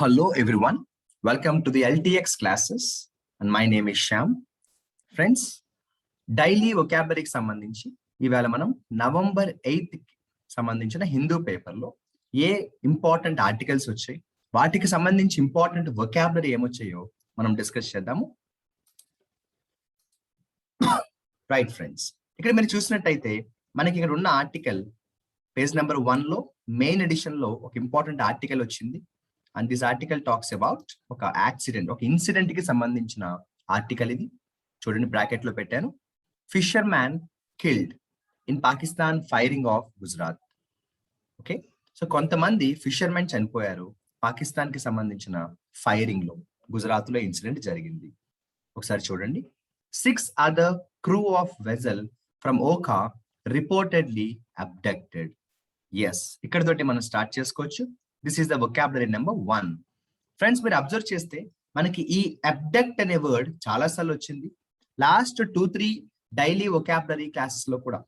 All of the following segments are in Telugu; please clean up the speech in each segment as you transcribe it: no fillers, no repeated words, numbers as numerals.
Hello everyone, welcome to the LTX classes and my name is Shyam. Friends, daily వొకాబులరీకి సంబంధించి ఇవాళ మనం నవంబర్ 8th కి సంబంధించిన హిందూ పేపర్లో ఏ ఇంపార్టెంట్ ఆర్టికల్స్ వచ్చాయి, వాటికి సంబంధించి ఇంపార్టెంట్ వొకాబులరీ ఏమొచ్చాయో మనం డిస్కస్ చేద్దాము. రైట్ ఫ్రెండ్స్, ఇక్కడ మీరు చూసినట్టయితే మనకి ఇక్కడ ఉన్న ఆర్టికల్ పేజ్ నెంబర్ 1 లో మెయిన్ ఎడిషన్ లో ఒక ఇంపార్టెంట్ ఆర్టికల్ వచ్చింది. And this article talks about ఒక యాక్సిడెంట్, ఒక ఇన్సిడెంట్ కి సంబంధించిన ఆర్టికల్ ఇది. చూడండి, బ్రాకెట్ లో పెట్టాను. Fissure man killed in Pakistan firing of Gujarat. Okay, so కొంతమంది ఫిషర్మెన్ చనిపోయారు పాకిస్తాన్ కి సంబంధించిన ఫైరింగ్ లో, గుజరాత్ లో ఇన్సిడెంట్ జరిగింది. ఒకసారి చూడండి. 6 other crew of vessel from Oka reportedly abducted. Yes, ఇక్కడ తోటి మనం స్టార్ట్ చేసుకోవచ్చు. This is the vocabulary number 1. Friends, మీరు అబ్జర్వ్ చేస్తే మనకి ఈ అబ్డక్ట్ అనే వర్డ్ చాలా సార్లు వచ్చింది లాస్ట్ 2-3 డైలీ వొకాబులరీ క్లాసెస్ లో కూడా.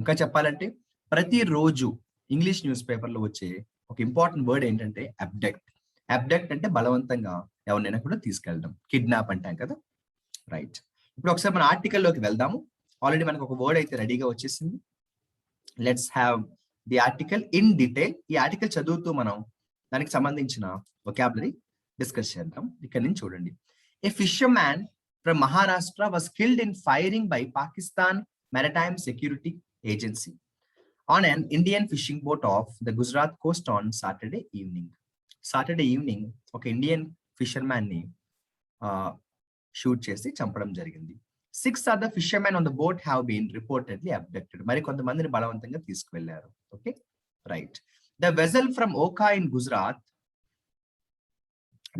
ఇంకా చెప్పాలంటే ప్రతిరోజు ఇంగ్లీష్ న్యూస్ పేపర్ లో వచ్చే ఒక ఇంపార్టెంట్ వర్డ్ ఏంటంటే అబ్డక్ట్. అబ్డక్ట్ అంటే బలవంతంగా ఎవరినైనా కూడా తీసుకెళ్ళడం, కిడ్నాప్ అంటాం కదా. రైట్, ఇప్పుడు ఒకసారి మన ఆర్టికల్లోకి వెళ్దాము. ఆల్రెడీ మనకు ఒక వర్డ్ అయితే రెడీగా వచ్చేసింది. Let's have the article in detail. ఈ ఆర్టికల్ చదువుతూ మనం దానికి సంబంధించిన వొకాబులరీ డిస్కస్ చేద్దాం. ఇక్కడ నుంచి చూడండి. A fisherman from Maharashtra was killed in firing by Pakistan maritime security agency on an Indian fishing boat off the Gujarat coast on Saturday evening. Saturday evening ఒక ఇండియన్ ఫిషర్ మ్యాన్ ని షూట్ చేసి చంపడం జరిగింది. 6 other fishermen on the boat have been reportedly abducted. మరి కొంతమందిని బలవంతంగా తీసుకువెళ్లారు. Okay, right. The vessel from Oka in Gujarat.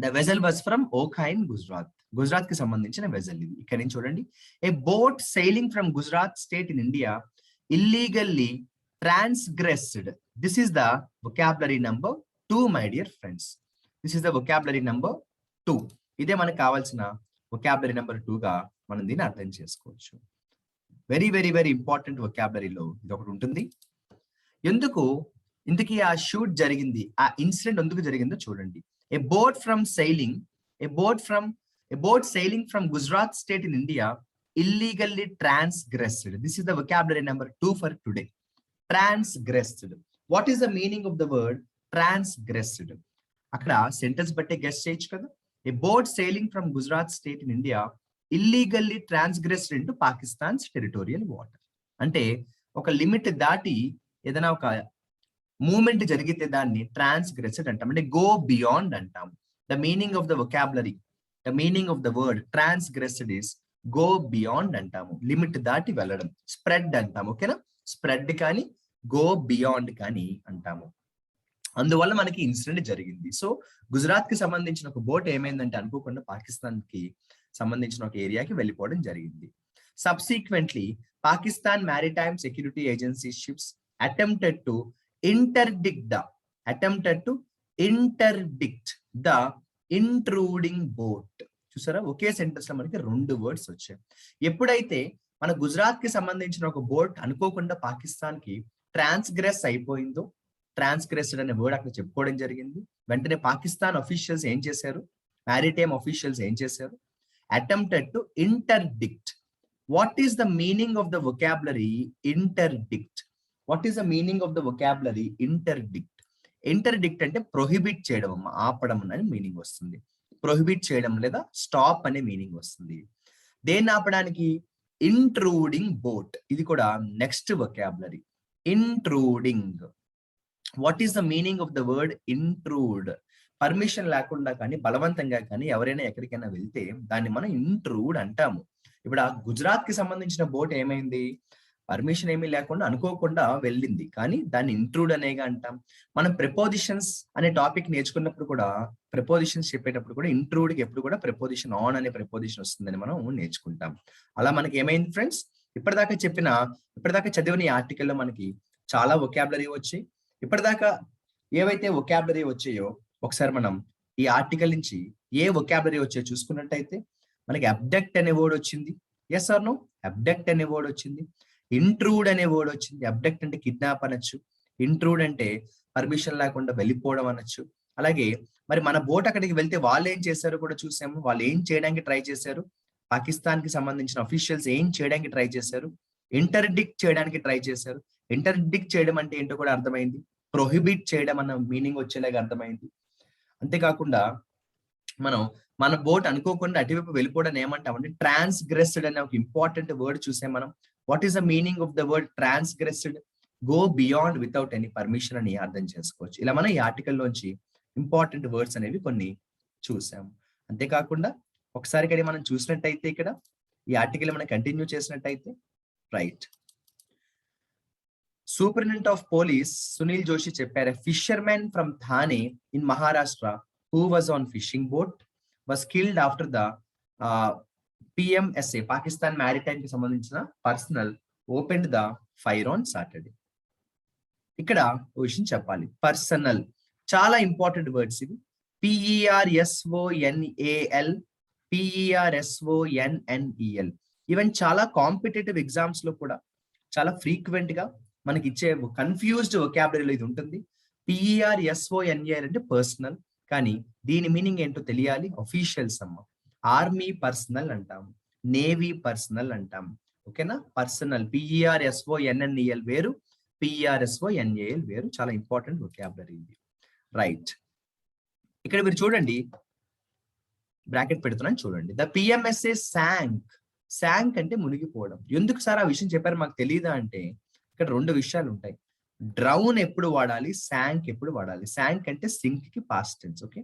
The vessel was from Oka in Gujarat. Gujarat కి సంబంధించిన వెజల్ ఇది. ఇక్కడ నుంచి చూడండి. A boat sailing from Gujarat state in India illegally transgressed. This is the vocabulary number 2, my dear friends. This is the vocabulary number 2. ఇదే మనకు కావాల్సిన vocabulary number 2 గా మనం దీన్ని అర్థం చేసుకోవచ్చు. వెరీ వెరీ వెరీ ఇంపార్టెంట్ వొకాబులరీలో ఇది ఒకటి ఉంటుంది. ఇందుకు ఆ షూట్ జరిగింది, ఆ ఇన్సిడెంట్ ఎందుకు జరిగిందో చూడండి. A boat sailing from Gujarat state in India illegally transgressed. This is the vocabulary number 2 for today. Transgressed. What is the meaning of the word transgressed? అక్కడ సెంటెన్స్ బట్టే గెస్ చేయొచ్చు కదా. A boat sailing from Gujarat state in India illegally transgressed into Pakistan's territorial water. అంటే ఒక లిమిట్ దాటి ఏదైనా ఒక మూవ్మెంట్ జరిగితే దాన్ని ట్రాన్స్గ్రెస్డ్ అంటాం, అంటే గో బియాండ్ అంటాం. The meaning of the vocabulary, the meaning of the word transgressed is go beyond అంటాము, లిమిట్ దాటి వెళ్ళడం. స్ప్రెడ్ అంటాము, ఓకేనా. స్ప్రెడ్ కానీ గో బియాండ్ కానీ అంటాము. అందువల్ల మనకి ఇన్సిడెంట్ జరిగింది. సో గుజరాత్ కి సంబంధించిన ఒక బోట్ ఏమైందంటే అనుకోకుండా పాకిస్తాన్ కి సంబంధించిన ఒక ఏరియాకి వెళ్ళిపోవడం జరిగింది. Subsequently Pakistan maritime security agency ships attempted to interdict the intruding boat. చూసారా, ఒకే సెంటెన్స్ లో మనకి 2 వర్డ్స్ వచ్చాయి. ఎప్పుడైతే మన గుజరాత్ కి సంబంధించిన ఒక బోట్ అనుకోకుండా పాకిస్తాన్ కి ట్రాన్స్గ్రెస్ అయిపోయిందో, ట్రాన్స్గ్రెస్డ్ అనే వర్డ్ అక్కడ చెప్పుకోవడం జరిగింది. వెంటనే పాకిస్తాన్ అఫీషియల్స్ ఏం చేశారు, మ్యారిటైమ్ అఫీషియల్స్ ఏం చేశారు, attempted to interdict. What is the meaning of the vocabulary interdict? What is the meaning of the vocabulary interdict? Interdict అంటే ప్రొహిబిట్ చేయడం, ఆపడం అనే మీనింగ్ వస్తుంది. ప్రొహిబిట్ చేయడం లేదా స్టాప్ అనే మీనింగ్ వస్తుంది. దేన్ని ఆపడానికి? Intruding boat. ఇది కూడా next vocabulary, intruding. What is the meaning of the word intrude? Permission లేకుండా కానీ బలవంతంగా కానీ ఎవరైనా ఎక్కడికైనా వెళ్తే దాన్ని మనం ఇంట్రూడ్ అంటాము. ఇప్పుడు ఆ గుజరాత్ కి సంబంధించిన బోట్ ఏమైంది, పర్మిషన్ ఏమీ లేకుండా అనుకోకుండా వెళ్ళింది, కానీ దాన్ని ఇంట్రూడ్ అనేగా అంటాం. మనం ప్రిపోజిషన్స్ అనే టాపిక్ నేర్చుకున్నప్పుడు కూడా, ప్రిపోజిషన్స్ చెప్పేటప్పుడు కూడా ఇంట్రూడ్ కి ఎప్పుడు కూడా ప్రిపోజిషన్ ఆన్ అనే ప్రిపోజిషన్ వస్తుందని మనం నేర్చుకుంటాం. అలా మనకి ఏమైంది ఫ్రెండ్స్, ఇప్పటిదాకా చదివిన ఈ ఆర్టికల్లో మనకి చాలా వొకాబులరీ వచ్చాయి. ఇప్పటిదాకా ఏవైతే వొకాబులరీ వచ్చాయో ఒకసారి మనం ఈ ఆర్టికల్ నుంచి ఏ వొకాబులరీ వచ్చాయో చూసుకున్నట్టయితే మనకి అబ్డక్ట్ అనే వర్డ్ వచ్చింది. Yes or no? అబ్డక్ట్ అనే వర్డ్ వచ్చింది. ఇంట్రూడ్ అనే వర్డ్ వచ్చింది. అబ్డక్ట్ అంటే కిడ్నాప్ అనొచ్చు, ఇంట్రూడ్ అంటే పర్మిషన్ లేకుండా వెళ్ళిపోవడం అనొచ్చు. అలాగే మరి మన బోట్ అక్కడికి వెళ్తే వాళ్ళు ఏం చేశారో కూడా చూసాము. వాళ్ళు ఏం చేయడానికి ట్రై చేశారు, పాకిస్తాన్ కి సంబంధించిన అఫీషియల్స్ ఏం చేయడానికి ట్రై చేశారు, ఇంటర్డిక్ట్ చేయడానికి ట్రై చేశారు. ఇంటర్డిక్ట్ చేయడం అంటే ఏంటో కూడా అర్థమైంది, ప్రొహిబిట్ చేయడం అన్న మీనింగ్ వచ్చేలాగా అర్థమైంది. అంతేకాకుండా మనం మన బోట్ అనుకోకుండా అటువైపు వెళ్ళిపోవడం ఏమంటామంటే ట్రాన్స్గ్రెస్డ్ అనే ఒక ఇంపార్టెంట్ వర్డ్ చూసాం మనం. What is the meaning of the word transgressed? Go beyond without any permission అని అర్థం చేసుకోవచ్చు. ఇలా మనం ఈ ఆర్టికల్ లోంచి ఇంపార్టెంట్ వర్డ్స్ అనేవి కొన్ని చూసాము. అంతేకాకుండా ఒకసారి ఇక్కడ మనం చూసినట్టయితే ఇక్కడ ఈ ఆర్టికల్ మనం కంటిన్యూ చేసినట్టయితే right, superintendent of police Sunil Joshi చెప్పారు, fishermen from Thane in Maharashtra who was on fishing boat was killed after the PMSA Pakistan Maritime కి సంబంధించిన personal opened the fire on Saturday. ఇక్కడ ఒక విషయం చెప్పాలి, పర్సనల్ చాలా ఇంపార్టెంట్ వర్డ్స్ ఇవి. PERSONAL, PERSONNEL. ఈవెన్ చాలా కాంపిటేటివ్ ఎగ్జామ్స్ లో కూడా చాలా ఫ్రీక్వెంట్ గా మనకి ఇచ్చే కన్ఫ్యూజ్డ్ వొకాబులరీలో ఇది ఉంటుంది. PERSONAL అంటే పర్సనల్, కానీ దీని మీనింగ్ ఏంటో తెలియాలి. అఫీషియల్స్ అమ్మ, ఆర్మీ పర్సనల్ అంటాం, నేవీ పర్సనల్ అంటాం. ఓకేనా? పర్సనల్ PERSONNEL వేరు, PERSONAL వేరు. చాలా ఇంపార్టెంట్ వొకాబులరీ ఇది. రైట్, ఇక్కడ మీరు చూడండి, బ్రాకెట్ పెడుతున్నాను చూడండి. The PMSA sank. శాంక్ అంటే మునిగిపోవడం. ఎందుకు సార్ ఆ విషయం చెప్పారు మాకు తెలియదా అంటే ఇక్కడ రెండు విషయాలు ఉంటాయి. డ్రౌన్ ఎప్పుడు వాడాలి, శాంక్ ఎప్పుడు వాడాలి. శాంక్ అంటే సింక్ కి పాస్ట్ టెన్స్. ఓకే,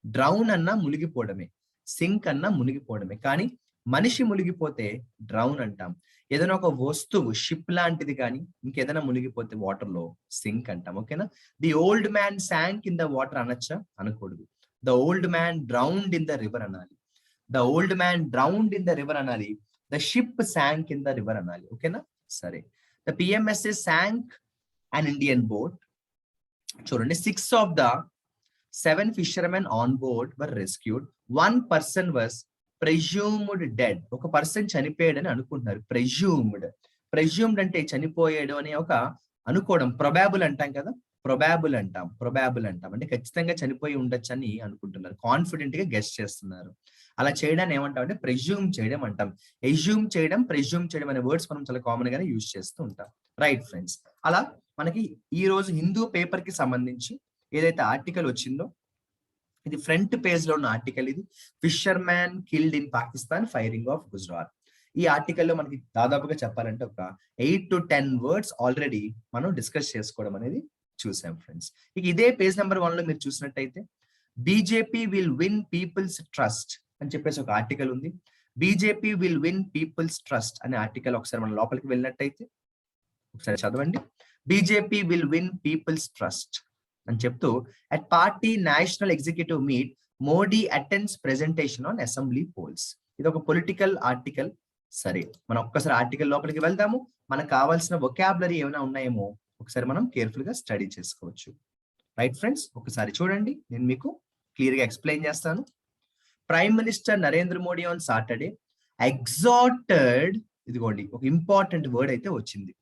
డ్రౌన్ అన్నా మునిగిపోవడమే, సింక్ అన్నా మునిగిపోవడమే. కానీ మనిషి మునిగిపోతే డ్రౌన్ అంటాం. ఏదైనా ఒక వస్తువు షిప్ లాంటిది కానీ ఇంకేదైనా మునిగిపోతే వాటర్ లో సింక్ అంటాం. ఓకేనా? The old man sank in the water అనొచ్చా? అనకూడదు. The old man drowned in the river అనాలి. The old man drowned in the river అనాలి. The ship sank in the river అనాలి. ఓకేనా? సరే, the PMSA sank an Indian boat. చూడండి, 6 of the 7 fishermen on board were rescued. 1 person was presumed dead. ఒక పర్సన్ చనిపోయాడని అనుకుంటున్నారు. ప్రెజ్యూమ్డ్ అంటే చనిపోయాడు అని ఒక అనుకోవడం. ప్రొబాబుల్ అంటాం కదా, ప్రొబాబుల్ అంటాం అంటే ఖచ్చితంగా చనిపోయి ఉండొచ్చు అని అనుకుంటున్నారు, కాన్ఫిడెంట్ గా గెస్ చేస్తున్నారు. అలా చేయడాన్ని ఏమంటాం అంటే ప్రెజ్యూమ్ చేయడం అంటాం. ఎజ్యూమ్ చేయడం, ప్రెజ్యూమ్ చేయడం అనే వర్డ్స్ మనం చాలా కామన్ గానే యూజ్ చేస్తూ ఉంటాం. రైట్ ఫ్రెండ్స్, అలా మనకి ఈ రోజు హిందూ పేపర్ కి సంబంధించి ఏదైతే ఆర్టికల్ వచ్చిందో ఇది ఫ్రంట్ పేజ్ లో ఉన్న ఆర్టికల్. ఇది fissure man killed in Pakistan firing of Gujarat. ఈ ఆర్టికల్లో మనకి దాదాపుగా చెప్పాలంటే ఒక 8 to 10 వర్డ్స్ ఆల్రెడీ మనం డిస్కస్ చేసుకోవడం అనేది చూసాం ఫ్రెండ్స్. ఇక ఇదే పేజ్ నెంబర్ 1 లో మీరు చూసినట్టయితే BJP will win people's trust అని చెప్పేసి ఒక ఆర్టికల్ ఉంది. BJP will win people's trust అనే ఆర్టికల్ ఒకసారి మనం లోపలికి వెళ్ళినట్టయితే ఒకసారి చదవండి. BJP will win people's trust అని చెప్తూ at party national executive meet Modi attends presentation on assembly polls. ఇది ఒక పొలిటికల్ ఆర్టికల్. సరే, మనం ఒక్కసారి ఆర్టికల్ లోపలికి వెళ్దాము. మనకు కావాల్సిన వొకాబులరీ ఏమైనా ఉన్నాయేమో ఒకసారి మనం కేర్ఫుల్ గా స్టడీ చేసుకోవచ్చు. రైట్ ఫ్రెండ్స్, ఒకసారి చూడండి, నేను మీకు క్లియర్ గా ఎక్స్ప్లెయిన్ చేస్తాను. Prime minister Narendra Modi on Saturday exhorted, ఇదిగోండి ఒక ఇంపార్టెంట్ వర్డ్ అయితే వచ్చింది.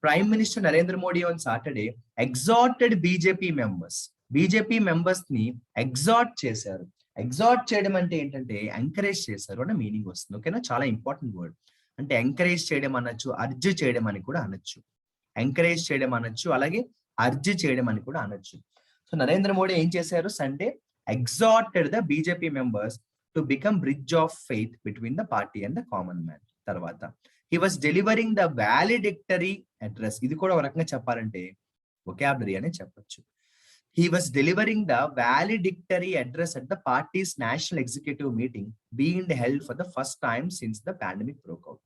Prime minister Narendra Modi on Saturday exhorted BJP members ని ఎగ్జార్ట్ చేశారు. ఎగ్జార్ట్ చేయడం అంటే ఏంటంటే ఎంకరేజ్ చేశారు అనే మీనింగ్ వస్తుంది. ఓకేనా? చాలా ఇంపార్టెంట్ వర్డ్. అంటే ఎంకరేజ్ చేయడం అనొచ్చు, అర్జ్ చేయడం అని కూడా అనొచ్చు. ఎంకరేజ్ చేయడం అనొచ్చు, అలాగే అర్జ్ చేయడం అని కూడా అనొచ్చు. సో నరేంద్ర మోడీ ఏం చేశారు? Sunday exhorted the BJP members to become bridge of faith between the party and the common man. తర్వాత he was delivering the valedictory address. ఇది కూడా ఒక రకంగా చెప్పాలంటే వొకాబులరీ అనే చెప్పొచ్చు. He was delivering the valedictory address at the party's national executive meeting being held for the first time since the pandemic broke out.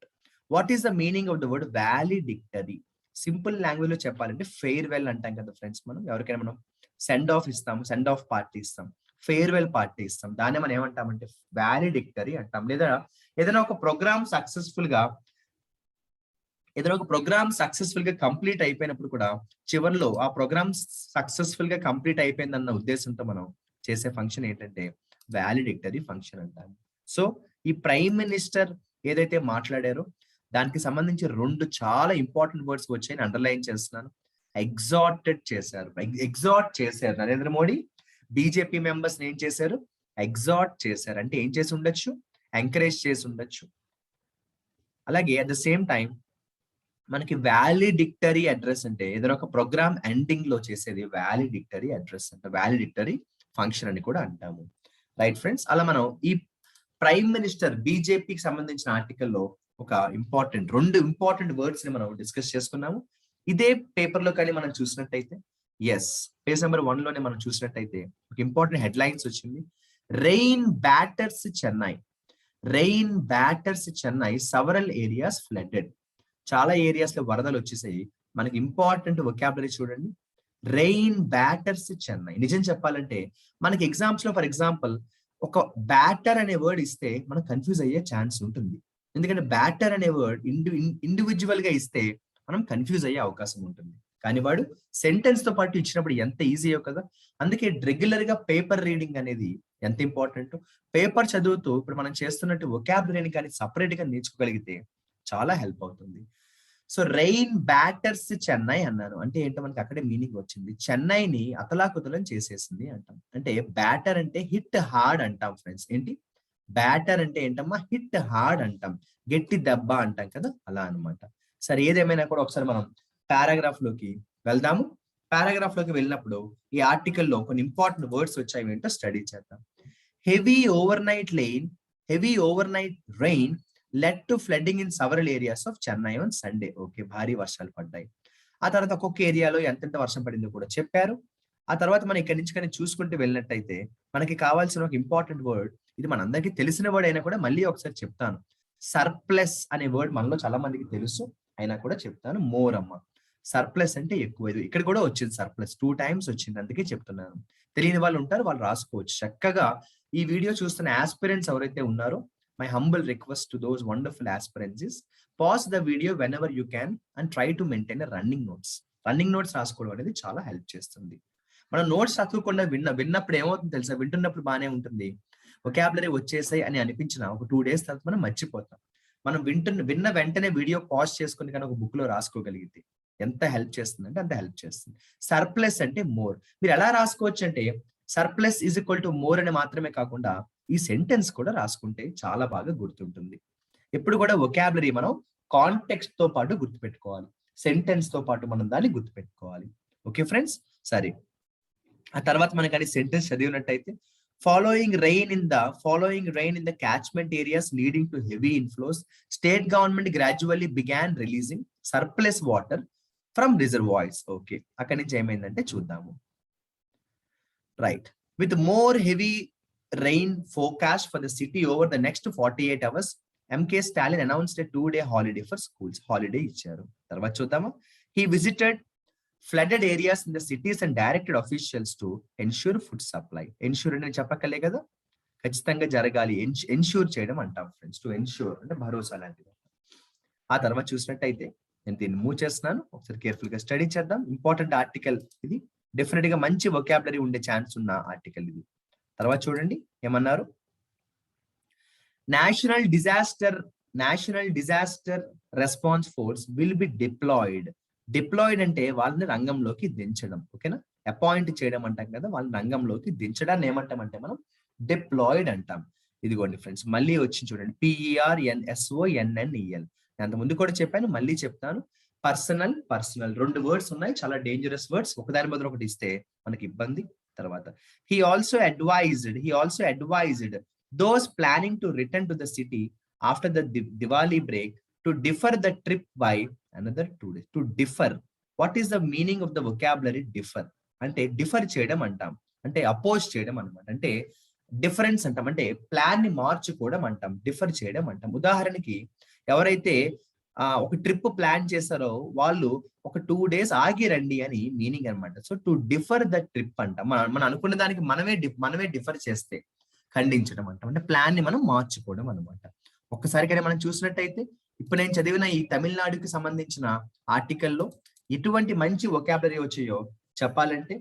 What is the meaning of the word valedictory? Simple language లో చెప్పాలంటే ఫేర్వెల్ అంటాం కదా ఫ్రెండ్స్. మనం ఎవరికైనా మనం సెండ్ ఆఫ్ ఇస్తాము, సెండ్ ఆఫ్ పార్టీ ఇస్తాం, ఫేర్వెల్ పార్టీ ఇస్తాం. దాన్ని మనం ఏమంటామంటే వాలిడిక్టరీ అంటాం. లేదా ఏదైనా ఒక ప్రోగ్రామ్ సక్సెస్ఫుల్ గా కంప్లీట్ అయిపోయినప్పుడు కూడా చివరిలో ఆ ప్రోగ్రామ్ సక్సెస్ఫుల్ గా కంప్లీట్ అయిపోయిందన్న ఉద్దేశంతో మనం చేసే ఫంక్షన్ ఏంటంటే వాలిడిక్టరీ ఫంక్షన్ అంటాం. సో ఈ ప్రైమ్ మినిస్టర్ ఏదైతే మాట్లాడారో దానికి సంబంధించి 2 చాలా ఇంపార్టెంట్ వర్డ్స్ వచ్చాయని అండర్లైన్ చేస్తున్నాను. ఎగ్జార్ట్ చేశారు నరేంద్ర మోడీ బీజేపీ మెంబర్స్ ఏం చేశారు, ఎగ్జార్ట్ చేశారు. అంటే ఏం చేసి ఉండొచ్చు, ఎంకరేజ్ చేసి ఉండొచ్చు. అలాగే అట్ ద సేమ్ టైం మనకి వాలిడిక్టరీ అడ్రస్ అంటే ఏదైనా ఒక ప్రోగ్రామ్ ఎండింగ్ లో చేసేది వాలిడిక్టరీ అడ్రస్ అంటే వాలిడిక్టరీ ఫంక్షన్ అని కూడా అంటాము. రైట్ ఫ్రెండ్స్, అలా మనం ఈ ప్రైమ్ మినిస్టర్ బీజేపీకి సంబంధించిన ఆర్టికల్లో ఒక రెండు ఇంపార్టెంట్ వర్డ్స్ ని మనం డిస్కస్ చేసుకున్నాము. ఇదే పేపర్ లో కానీ మనం చూసినట్టయితే, ఎస్, పేజ్ నెంబర్ 1 లోనే మనం చూసినట్టయితే ఒక ఇంపార్టెంట్ హెడ్ లైన్స్ వచ్చింది. Rain batters Chennai, rain batters Chennai, several areas flooded. చాలా ఏరియాస్ లో వరదలు వచ్చేసాయి. మనకి ఇంపార్టెంట్ వొకాబులరీ చూడండి, రెయిన్ బ్యాటర్స్ చెన్నై. నిజం చెప్పాలంటే మనకి ఎగ్జామ్స్ లో ఫర్ ఎగ్జాంపుల్ ఒక బ్యాటర్ అనే వర్డ్ ఇస్తే మనం కన్ఫ్యూజ్ అయ్యే ఛాన్స్ ఉంటుంది. ఎందుకంటే బ్యాటర్ అనే వర్డ్ ఇండివిజువల్ గా ఇస్తే మనం కన్ఫ్యూజ్ అయ్యే అవకాశం ఉంటుంది. కానీ వాడు సెంటెన్స్ తో పాటు ఇచ్చినప్పుడు ఎంత ఈజీయో కదా. అందుకే రెగ్యులర్ గా పేపర్ రీడింగ్ అనేది ఎంత ఇంపార్టెంట్. పేపర్ చదువుతూ ఇప్పుడు మనం చేస్తున్నట్టు వొకాబులరీని కానీ సపరేట్ గా నేర్చుకోగలిగితే చాలా హెల్ప్ అవుతుంది. సో రెయిన్ బ్యాటర్స్ చెన్నై అన్నాను అంటే ఏంటో మనకి అక్కడే మీనింగ్ వచ్చింది. చెన్నైని అతలాకుతలం చేసేసింది అంటాం. అంటే బ్యాటర్ అంటే హిట్ హార్డ్ అంటాం ఫ్రెండ్స్. ఏంటి బ్యాటర్ అంటే ఏంటమ్మా, హిట్ హార్డ్ అంటాం, గట్టి దెబ్బ అంటాం కదా, అలా అనమాట. సరే, ఏదేమైనా కూడా ఒకసారి మనం పారాగ్రాఫ్ లోకి వెళ్దాము. పారాగ్రాఫ్ లోకి వెళ్ళినప్పుడు ఈ ఆర్టికల్లో కొన్ని ఇంపార్టెంట్ వర్డ్స్ వచ్చాయి, ఏంటో స్టడీ చేద్దాం. Heavy over night rain led to flooding in several areas of Chennai on Sunday. Okay, భారీ వర్షాలు పడ్డాయి. ఆ తర్వాత ఒక్కొక్క ఏరియాలో ఎంతెంత వర్షం పడిందో కూడా చెప్పారు. ఆ తర్వాత మనం ఇక్కడి నుంచి కానీ చూసుకుంటూ వెళ్ళినట్టయితే మనకి కావాల్సిన ఒక ఇంపార్టెంట్ వర్డ్, ఇది మనందరికీ తెలిసిన వర్డ్ అయినా కూడా మళ్ళీ ఒకసారి చెప్తాను. సర్ప్లస్ అనే వర్డ్ మనలో చాలా మందికి తెలుసు, అయినా కూడా చెప్తాను. మోర్ అమ్మ, సర్ప్లస్ అంటే ఎక్కువ. ఇది ఇక్కడ కూడా వచ్చింది, సర్ప్లస్ 2 times వచ్చింది, అందుకే చెప్తున్నాను. తెలియని వాళ్ళు ఉంటారు, వాళ్ళు రాసుకోవచ్చు చక్కగా. ఈ వీడియో చూస్తున్న ఆస్పిరెంట్స్ ఎవరైతే ఉన్నారో, my humble request to those wonderful aspirants is pause the video whenever you can and try to maintain a running notes రాసుకోవడం అనేది చాలా హెల్ప్ చేస్తుంది. మనం నోట్స్ చదువుకుండా విన్నప్పుడు ఏమవుతుంది తెలుసా, వింటున్నప్పుడు బాగానే ఉంటుంది, వొకాబులరీ వచ్చేసాయి అని అనిపించిన ఒక 2 days తర్వాత మనం మర్చిపోతాం. మనం విన్న వెంటనే వీడియో పాజ్ చేసుకుని కానీ ఒక బుక్ లో రాసుకోగలిగితే ఎంత హెల్ప్ చేస్తుంది అంటే అంత హెల్ప్ చేస్తుంది. సర్ప్లస్ అంటే మోర్. మీరు ఎలా రాసుకోవచ్చు అంటే surplus is equal to more అని మాత్రమే కాకుండా ఈ సెంటెన్స్ కూడా రాసుకుంటే చాలా బాగా గుర్తుంటుంది. ఎప్పుడు కూడా వొకాబులరీ మనం కాంటెక్స్ట్ తో పాటు గుర్తుపెట్టుకోవాలి, సెంటెన్స్ తో పాటు మనం దాన్ని గుర్తుపెట్టుకోవాలి. ఓకే ఫ్రెండ్స్, సరే. ఆ తర్వాత మనకి అది సెంటెన్స్ చదివినట్టయితే, following rain in the catchment areas leading to heavy inflows, state government gradually began releasing surplus water from reservoirs. Okay, అక్కడి నుంచి ఏమైందంటే చూద్దాము. Right, with more heavy rain forecast for the city over the next 48 hours, MK Stalin announced a 2-day holiday for schools. Holiday ఇచ్చారు. తర్వాత చూద్దామా. He visited flooded areas in the cities and directed officials to ensure food supply. Ensure అని చెప్పక్కలే కదా, ఖచ్చితంగా జరగాలి, ఎన్ష్యూర్ చేయడం అంటాం ఫ్రెండ్స్. టు ఎన్ష్యూర్ అంటే భరోసా లాంటిది. ఆ తర్వాత చూసినట్టయితే నేను దీన్ని మూవ్ చేస్తున్నాను, ఒకసారి కేర్ఫుల్ గా స్టడీ చేద్దాం. ఇంపార్టెంట్ ఆర్టికల్ ఇది, డెఫినెట్ గా మంచి వొకాబులరీ ఉండే ఛాన్స్ ఉన్న ఆర్టికల్ ఇది. తర్వాత చూడండి ఏమన్నారు, national disaster response force will be deployed అంటే వాళ్ళని రంగంలోకి దించడం. ఓకేనా, అపాయింట్ చేయడం అంటాం కదా, వాళ్ళని రంగంలోకి దించడాన్ని ఏమంటామంటే మనం డిప్లాయిడ్ అంటాం. ఇదిగోండి ఫ్రెండ్స్, మళ్ళీ వచ్చి చూడండి, PERSONNEL. అంత ముందు కూడా చెప్పాను, మళ్ళీ చెప్తాను. పర్సనల్ 2 వర్డ్స్ ఉన్నాయి, చాలా డేంజరస్ వర్డ్స్, ఒకదాని బదులు ఒకటి ఇస్తే మనకి ఇబ్బంది. తర్వాత he also advised those planning to return to the city after the Diwali break to defer the trip by another 2 days. To defer, what is the meaning of the vocabulary differ? అంటే డిఫర్ చేయడం అంటాం, అంటే అపోజ్ చేయడం అన్నమాట. అంటే డిఫరెన్స్ అంటాం, అంటే ప్లాన్ ని మార్చుకోవడం అంటాం, డిఫర్ చేయడం అంటాం. ఉదాహరణకి ఎవరైతే ఒక ట్రిప్ ప్లాన్ చేశారో వాళ్ళు ఒక 2 days ఆగి రండి అని మీనింగ్ అనమాట. So to differ the trip అంట, మనం అనుకున్న దానికి మనమే డిఫర్ చేస్తే ఖండించడం అంటాం, అంటే ప్లాన్ ని మనం మార్చుకోవడం అనమాట. ఒక్కసారిగా మనం చూసినట్టయితే ఇప్పుడు నేను చదివిన ఈ తమిళనాడుకి సంబంధించిన ఆర్టికల్లో ఎటువంటి మంచి వొకాబులరీ వచ్చాయో చెప్పాలంటే,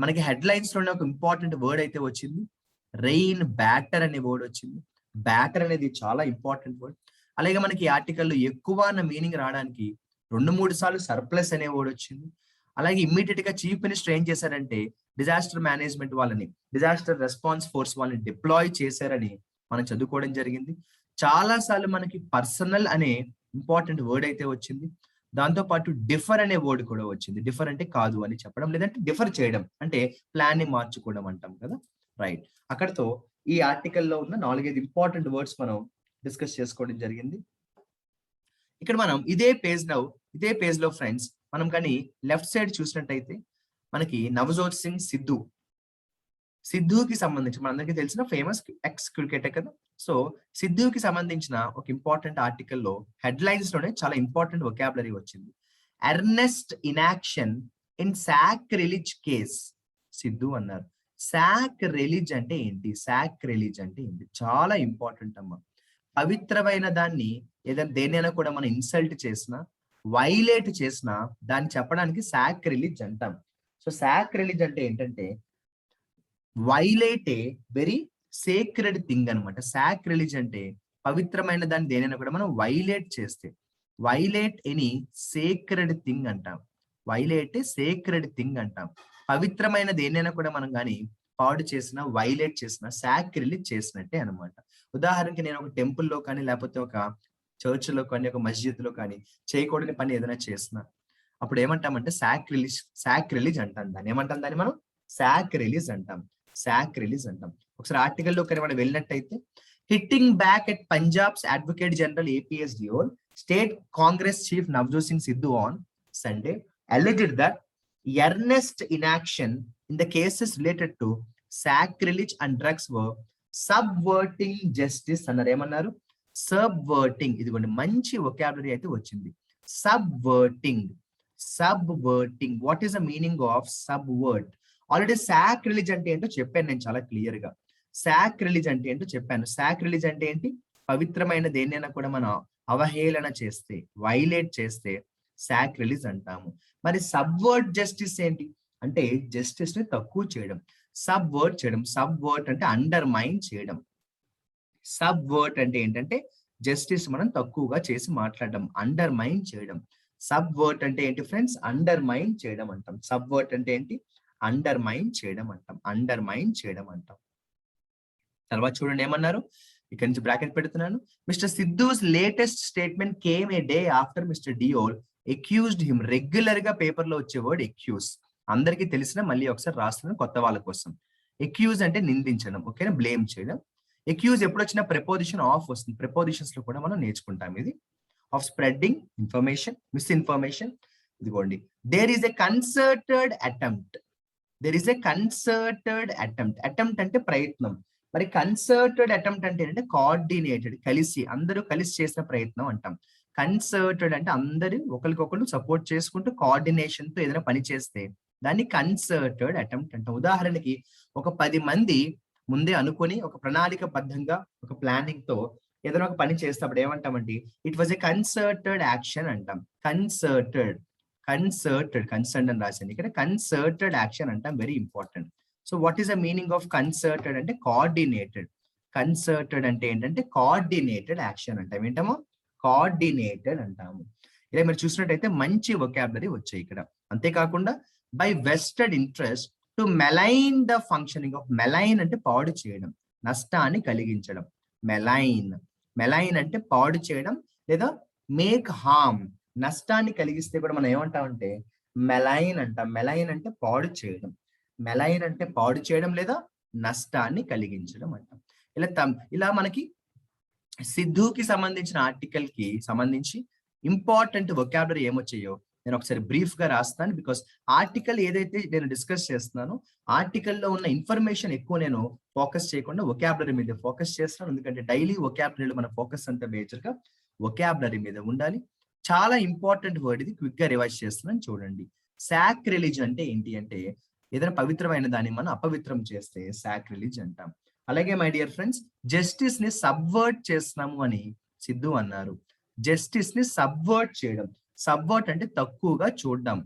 మనకి హెడ్ లైన్స్ లోనే ఒక ఇంపార్టెంట్ వర్డ్ అయితే వచ్చింది, రెయిన్ బ్యాటర్ అనే వర్డ్ వచ్చింది. బ్యాటర్ అనేది చాలా ఇంపార్టెంట్ వర్డ్. అలాగే మనకి ఆర్టికల్లో ఎక్కువ అన్న మీనింగ్ రావడానికి 2-3 సార్లు సర్ప్లస్ అనే వర్డ్ వచ్చింది. అలాగే ఇమ్మీడియట్ గా చీఫ్ మినిస్టర్ ఏం చేశారంటే డిజాస్టర్ మేనేజ్మెంట్ వాళ్ళని, డిజాస్టర్ రెస్పాన్స్ ఫోర్స్ వాళ్ళని డిప్లాయ్ చేశారని మనం చదువుకోవడం జరిగింది. చాలా సార్లు మనకి పర్సనల్ అనే ఇంపార్టెంట్ వర్డ్ అయితే వచ్చింది. దాంతో పాటు డిఫర్ అనే వర్డ్ కూడా వచ్చింది. డిఫర్ అంటే కాదు అని చెప్పడం, లేదంటే డిఫర్ చేయడం అంటే ప్లాన్ ని మార్చుకోవడం అంటాం కదా. రైట్, అక్కడతో ఈ ఆర్టికల్లో ఉన్న 4-5 ఇంపార్టెంట్ వర్డ్స్ మనం డిస్కస్ చేసుకోవడం జరిగింది. ఇక్కడ మనం ఇదే పేజ్ లో ఫ్రెండ్స్ మనం కానీ లెఫ్ట్ సైడ్ చూసినట్టయితే మనకి నవజోత్ సింగ్ సిద్ధుకి సంబంధించి మనందరికీ తెలిసిన ఫేమస్ ఎక్స్ క్రికెటర్ కదా. సో సిద్ధుకి సంబంధించిన ఒక ఇంపార్టెంట్ ఆర్టికల్లో హెడ్లైన్స్ లోనే చాలా ఇంపార్టెంట్ వొకాబులరీ వచ్చింది. ఎర్నెస్ట్ ఇనాక్షన్ ఇన్ సాక్రిలిజ్ కేస్ సిద్ధు అన్నారు. సాక్రిలిజ్ అంటే ఏంటి? సాక్రిలిజ్ అంటే ఏంటి? చాలా ఇంపార్టెంట్ అమ్మా. పవిత్రమైన దాన్ని ఏదైనా దేనైనా కూడా మనం ఇన్సల్ట్ చేసినా, వైలేట్ చేసినా దాన్ని చెప్పడానికి సాక్రిలిజ్ అంటాం. సో సాక్రిలిజ్ అంటే ఏంటంటే violate a very sacred thing అనమాట. సాక్రిలిజ్ అంటే పవిత్రమైన దాన్ని దేనైనా కూడా మనం వైలేట్ చేస్తే, వైలేట్ ఎనీ సేక్రెడ్ థింగ్ అంటాం. వైలేట్ సేక్రెడ్ థింగ్ అంటాం. పవిత్రమైన దేనైనా కూడా మనం కానీ పాడు చేసిన, వైలేట్ చేసిన, సాక్రిలిజ్ చేసినట్టే అనమాట. ఉదాహరణకి నేను ఒక టెంపుల్లో కానీ, లేకపోతే ఒక చర్చ్ లో కానీ, ఒక మస్జిద్ లో కానీ చేయకూడని పని ఏదైనా చేసిన అప్పుడు ఏమంటామంటే సాక్రిలిజ్ అంటాం. దాన్ని ఏమంటాం? దాన్ని మనం సాక్రిలిజ్ అంటాం. సాక్రిలిజ్ అంటాం. ఒకసారి ఆర్టికల్లో కానీ మనం వెళ్ళినట్టయితే, hitting back at Punjab's advocate general APS Deol, state Congress chief Navjot Singh Sidhu on Sunday alleged that earnest inaction in the cases related to sacrilege and drugs were subverting justice అన్నారు. ఏమన్నారు? సబ్వర్టింగ్. ఇదిగోండి మంచి వొకాబులరీ అయితే వచ్చింది. Subverting. What is the meaning of subvert? Already sacrilege అంటే ఏంటో చెప్పాను నేను చాలా క్లియర్ గా. సాక్రిలిజ్ అంటే ఏంటో చెప్పాను. సాక్రిలిజ్ అంటే ఏంటి? పవిత్రమైన దేన్నైనా కూడా మనం అవహేళన చేస్తే, వైలేట్ చేస్తే సాక్రిలిజ్ అంటాము. మరి సబ్వర్ట్ జస్టిస్ ఏంటి అంటే జస్టిస్ ని తక్కువ చేయడం, సబ్వర్ట్ చేయడం. సబ్వర్ట్ అంటే అండర్ మైన్ చేయడం. సబ్వర్ట్ అంటే ఏంటంటే జస్టిస్ మనం తక్కువగా చేసి మాట్లాడడం, అండర్ మైన్ చేయడం. సబ్వర్ట్ అంటే ఏంటి ఫ్రెండ్స్? అండర్ మైన్ చేయడం అంటాం. సబ్వర్ట్ అంటే ఏంటి? అండర్ మైన్ చేయడం అంటాం. అండర్ మైన్ చేయడం అంటాం. తర్వాత చూడండి ఏమన్నారు, ఇక్కడ నుంచి బ్రాకెట్ పెడుతున్నాను. Mister Sidhu's latest statement came a day after mister Deol accused him. Regular గా పేపర్ లో వచ్చే వర్డ్ అక్యూజ్, అందరికీ తెలిసిన, మళ్ళీ ఒకసారి రాస్తున్నాను కొత్త వాళ్ళ కోసం. అక్యూజ్ అంటే నిందించడం, ఓకేనా, బ్లేమ్ చేయడం. అక్యూజ్ ఎప్పుడు వచ్చినా ప్రిపోజిషన్ ఆఫ్ వస్తుంది. ప్రిపోజిషన్స్ లో కూడా మనం నేర్చుకుంటాం ఇది. Of spreading information, misinformation. ఇదిగోండి, there is a concerted attempt. There is a concerted attempt. Attempt అంటే ప్రయత్నం. మరి కన్సర్టెడ్ అటెంప్ట్ అంటే ఏంటంటే కోఆర్డినేటెడ్, కలిసి, అందరూ కలిసి చేసిన ప్రయత్నం అంటాం. కన్సర్టెడ్ అంటే అందరూ ఒకరికొకరు సపోర్ట్ చేసుకుంటూ కోఆర్డినేషన్ తో ఏదైనా పని చేస్తే దాన్ని కన్సర్టెడ్ అటెంప్ట్ అంటాం. ఉదాహరణకి ఒక 10 మంది ముందే అనుకొని ఒక ప్రణాళికబద్ధంగా ఒక ప్లానింగ్ తో ఏదైనా ఒక పని చేస్తే ఏమంటామంటే it was a concerted action అంటాం. కన్సర్టెడ్ కన్సర్న్ అని రాశాను ఇక్కడ. కన్సర్టెడ్ యాక్షన్ అంటాం, very important. So what is the meaning of concerted అంటే కోఆర్డినేటెడ్. కన్సర్టెడ్ అంటే ఏంటంటే కోఆర్డినేటెడ్ యాక్షన్ అంటాం. ఏంటమో కోఆర్డినేటెడ్ అంటాము. ఇలా మీరు చూసినట్టయితే మంచి వొకాబులరీ వచ్చాయి ఇక్కడ. అంతేకాకుండా by vested interest to malign the functioning of. Malign అంటే పాడు చేయడం, నష్టాన్ని కలిగించడం. మెలైన్ అంటే పాడు చేయడం లేదా మేక్ హార్మ్, నష్టాన్ని కలిగిస్తే కూడా మనం ఏమంటామంటే మెలైన్ అంటాం. మెలైన్ అంటే పాడు చేయడం. మెలైన్ అంటే పాడు చేయడం లేదా నష్టాన్ని కలిగించడం అంటాం. ఇలా మనకి సిద్ధుకి సంబంధించిన ఆర్టికల్ కి సంబంధించి ఇంపార్టెంట్ వొకాబులరీ ఏమొచ్చాయో నేను ఒకసారి బ్రీఫ్ గా రాస్తాను. బికాస్ ఆర్టికల్ ఏదైతే నేను డిస్కస్ చేస్తున్నానో ఆర్టికల్లో ఉన్న ఇన్ఫర్మేషన్ ఎక్కువ నేను ఫోకస్ చేయకుండా వొకాబులరీ మీద ఫోకస్ చేస్తున్నాను. ఎందుకంటే డైలీ వొకాబులరీలో మన ఫోకస్ అంతా మేజర్ గా వొకాబులరీ మీద ఉండాలి. చాలా ఇంపార్టెంట్ వర్డ్ ఇది, క్విక్ గా రివైజ్ చేస్తున్నాను చూడండి. సాక్రిలిజ్ అంటే ఏంటి అంటే ఏదైనా పవిత్రమైన దాన్ని మనం అపవిత్రం చేస్తే సాక్రిలిజ్ అంటాం. అలాగే మై డియర్ ఫ్రెండ్స్, జస్టిస్ ని సబ్వర్ట్ చేస్తున్నాము అని సిద్ధు అన్నారు. జస్టిస్ ని సబ్వర్ట్ చేయడం. సబ్వర్ట్ అంటే తక్కువగా చూడడం.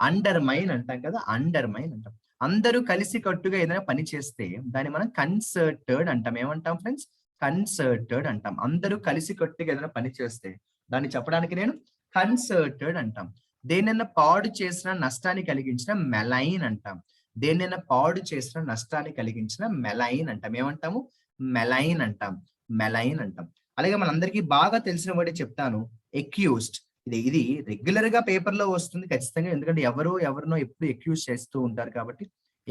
అండర్ మైన్ అంటాం కదా, అండర్ మైన్ అంటాం. అందరూ కలిసి కట్టుగా ఏదైనా పని చేస్తే దాన్ని మనం కన్సర్టెడ్ అంటాం. ఏమంటాం ఫ్రెండ్స్? కన్సర్టెడ్ అంటాం. అందరూ కలిసి కట్టుగా ఏదైనా పని చేస్తే దాన్ని చెప్పడానికి నేను కన్సర్టెడ్ అంటాం. దేనైనా పాడు చేసిన నష్టాన్ని కలిగించిన మెలైన్ అంటాం. దేనైనా పాడు చేసిన నష్టాన్ని కలిగించిన మెలైన్ అంటాం. ఏమంటాము? మెలైన్ అంటాం. మెలైన్ అంటాం. అలాగే మనందరికీ బాగా తెలిసిన వర్డే చెప్తాను. ఎక్యూజ్డ్. ఇది రెగ్యులర్ గా పేపర్ లో వస్తుంది ఖచ్చితంగా. ఎందుకంటే ఎవరినో ఎప్పుడు ఎక్యూజ్ చేస్తూ ఉంటారు కాబట్టి.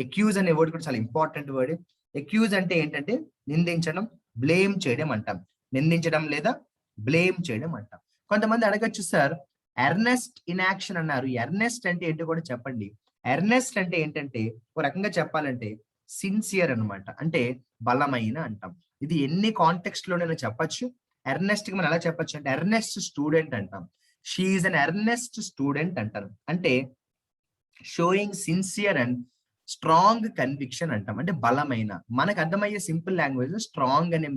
ఎక్యూజ్ అనే వర్డ్ కూడా చాలా ఇంపార్టెంట్ వర్డ్. ఎక్యూజ్ అంటే ఏంటంటే నిందించడం, బ్లేమ్ చేయడం అంటాం. నిందించడం లేదా బ్లేమ్ చేయడం అంటాం. కొంతమంది అడగచ్చు సార్, ఎర్నెస్ట్ ఇన్ యాక్షన్ అన్నారు. ఎర్నెస్ట్ అంటే ఏంటో కూడా చెప్పండి. ఎర్నెస్ట్ అంటే ఏంటంటే ఒక రకంగా చెప్పాలంటే సిన్సియర్ అన్నమాట. అంటే బలమైన అంటాం. ఇది ఎన్ని కాంటెక్స్ట్ లోనైనా చెప్పొచ్చు. ఎర్నెస్ట్ కి మనం ఎలా చెప్పొచ్చు అంటే ఎర్నెస్ట్ స్టూడెంట్ అంటాం. She is an earnest student అంటారు. అంటే showing sincere and strong conviction అంటాం. అంటే బలమైన. మనకు అర్థమయ్యే సింపుల్ లాంగ్వేజ్ లో స్ట్రాంగ్ అని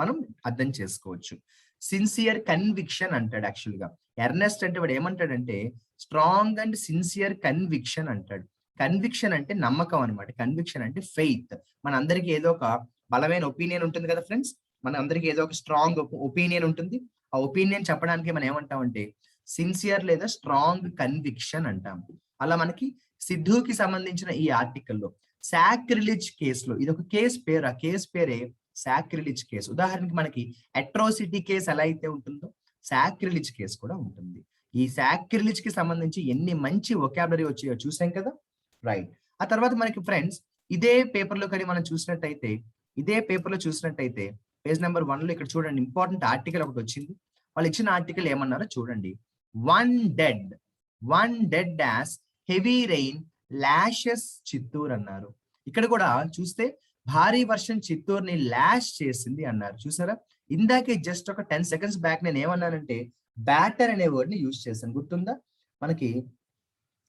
మనం అర్థం చేసుకోవచ్చు. సిన్సియర్ కన్విక్షన్ అంటాడు యాక్చువల్ గా. ఎర్నెస్ట్ అంటే వాడు ఏమంటాడంటే స్ట్రాంగ్ అండ్ సిన్సియర్ కన్విక్షన్ అంటాడు. కన్విక్షన్ అంటే నమ్మకం అనమాట. కన్విక్షన్ అంటే ఫెయిత్. మన అందరికీ ఏదో ఒక బలమైన ఒపీనియన్ ఉంటుంది కదా ఫ్రెండ్స్. మన అందరికీ ఏదో ఒక స్ట్రాంగ్ ఒపీనియన్ ఉంటుంది. ఆ ఒపీనియన్ చెప్పడానికి మనం ఏమంటామంటే సిన్సియర్ లేదా స్ట్రాంగ్ కన్విక్షన్ అంటాం. అలా మనకి సిద్ధుకి సంబంధించిన ఈ ఆర్టికల్లో సాక్రిలిజ్ కేసులో ఇది ఒక కేసు పేరు. ఆ కేసు పేరే సాక్రిలిజ్ కేసు. ఉదాహరణకి మనకి అట్రోసిటీ కేసు ఎలా అయితే ఉంటుందో సాక్రిలిజ్ కేసు కూడా ఉంటుంది. ఈ సాక్రిలిజ్ కి సంబంధించి ఎన్ని మంచి వొకాబులరీ వచ్చాయో చూసాం కదా. రైట్. ఆ తర్వాత మనకి ఫ్రెండ్స్ ఇదే పేపర్ లో కానీ మనం చూసినట్టయితే పేజ్ నెంబర్ 1 లో ఇక్కడ చూడండి ఇంపార్టెంట్ ఆర్టికల్ ఒకటి వచ్చింది. వాళ్ళు ఇచ్చిన ఆర్టికల్ ఏమన్నారో చూడండి. One dead as heavy rain lashes Chittoor అన్నారు. ఇక్కడ కూడా చూస్తే భారీ వర్షం చిత్తూరుని లాష్ చేసింది అన్నారు. చూసారా? ఇందాకే జస్ట్ ఒక 10 seconds బ్యాక్ నేను ఏమన్నానంటే బ్యాటర్ అనే వర్డ్ ని యూజ్ చేశాను. గుర్తుందా? మనకి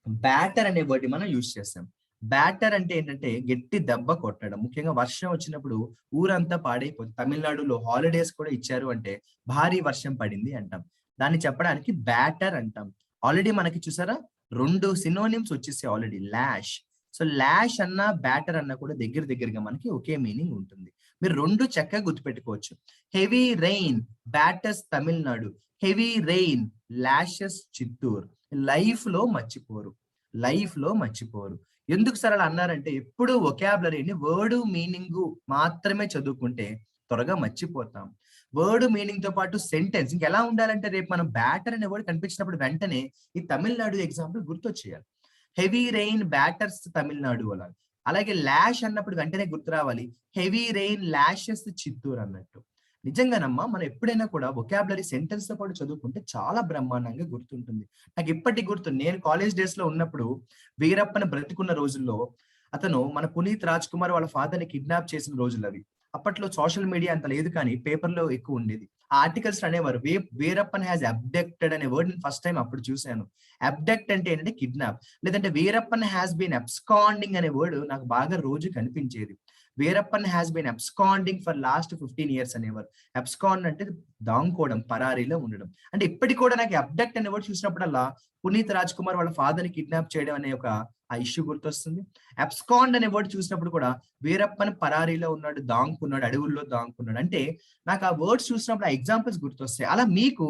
బ్యాటర్ అనే వర్డ్ మనం యూజ్ చేస్తాం. బ్యాటర్ అంటే ఏంటంటే గట్టి దెబ్బ కొట్టడం. ముఖ్యంగా వర్షం వచ్చినప్పుడు ఊరంతా పాడైపోతుంది. తమిళనాడులో హాలిడేస్ కూడా ఇచ్చారు అంటే భారీ వర్షం పడింది అంటాం. దాన్ని చెప్పడానికి బ్యాటర్ అంటాం. ఆల్రెడీ మనకి చూసారా 2 సినోనిమ్స్ వచ్చేసాయి ఆల్రెడీ. లాష్. సో లాష్ అన్న బ్యాటర్ అన్న కూడా దగ్గరగా మనకి ఒకే మీనింగ్ ఉంటుంది. మీరు 2 చక్కగా గుర్తుపెట్టుకోవచ్చు. Heavy rain batters Tamil Nadu, heavy rain lashes Chittoor. Life లో మర్చిపోరు. ఎందుకు సార్ అలా అన్నారంటే ఎప్పుడు వొకాబులరీని వర్డ్ మీనింగ్ మాత్రమే చదువుకుంటే త్వరగా మర్చిపోతాం. వర్డ్ మీనింగ్ తో పాటు సెంటెన్స్ ఇంకెలా ఉండాలంటే రేపు మనం బ్యాటర్ అనే వర్డ్ కనిపించినప్పుడు వెంటనే ఈ Tamil Nadu example గుర్తొచ్చేయాలి. Heavy rain batters Tamil Nadu అలా. అలాగే లాష్ అన్నప్పుడు వెంటనే గుర్తు రావాలి హెవీ రెయిన్ లాషెస్ చిత్తూరు అన్నట్టు. నిజంగానమ్మా మనం ఎప్పుడైనా కూడా వొకాబులరీ సెంటెన్స్ తో పాటు చదువుకుంటే చాలా బ్రహ్మాండంగా గుర్తుంటుంది. నాకు ఇప్పటికి గుర్తు. నేను కాలేజ్ డేస్ లో ఉన్నప్పుడు వీరప్పని బ్రతికున్న రోజుల్లో అతను మన పునీత్ రాజ్ కుమార్ వాళ్ళ ఫాదర్ ని కిడ్నాప్ చేసిన రోజులు అవి. అప్పట్లో సోషల్ మీడియా అంత లేదు కానీ పేపర్ లో ఎక్కువ ఉండేది. ఆ ఆర్టికల్స్ అనేవారు వీరప్పన్ హ్యాస్ అబ్డక్టెడ్ అనే వర్డ్ నేను ఫస్ట్ టైం అప్పుడు చూశాను. అబ్డక్ట్ అంటే ఏంటంటే కిడ్నాప్. లేదంటే వీరప్పన్ హ్యాస్ బీన్ అబ్స్కాండింగ్ అనే వర్డ్ నాకు బాగా రోజు కనిపించేది. Veerappan has been absconding for last 15 years అనేవారు. అబ్స్కాండ్ అంటే దాంకోవడం, పరారీలో ఉండడం. అంటే ఇప్పటికి కూడా నాకు అబ్డక్ట్ అనే వర్డ్ చూసినప్పుడల్లా పునీత్ రాజ్ కుమార్ వాళ్ళ ఫాదర్ ని కిడ్నాప్ చేయడం అనే ఒక ఆ ఇష్యూ గుర్తొస్తుంది. అబ్స్కాండ్ అనే వర్డ్ చూసినప్పుడు కూడా వీరప్పన్ పరారీలో ఉన్నాడు, దాంకున్నాడు, అడవుల్లో దాంకున్నాడు. అంటే నాకు ఆ వర్డ్స్ చూసినప్పుడు ఆ ఎగ్జాంపుల్స్ గుర్తొస్తాయి. అలా మీకు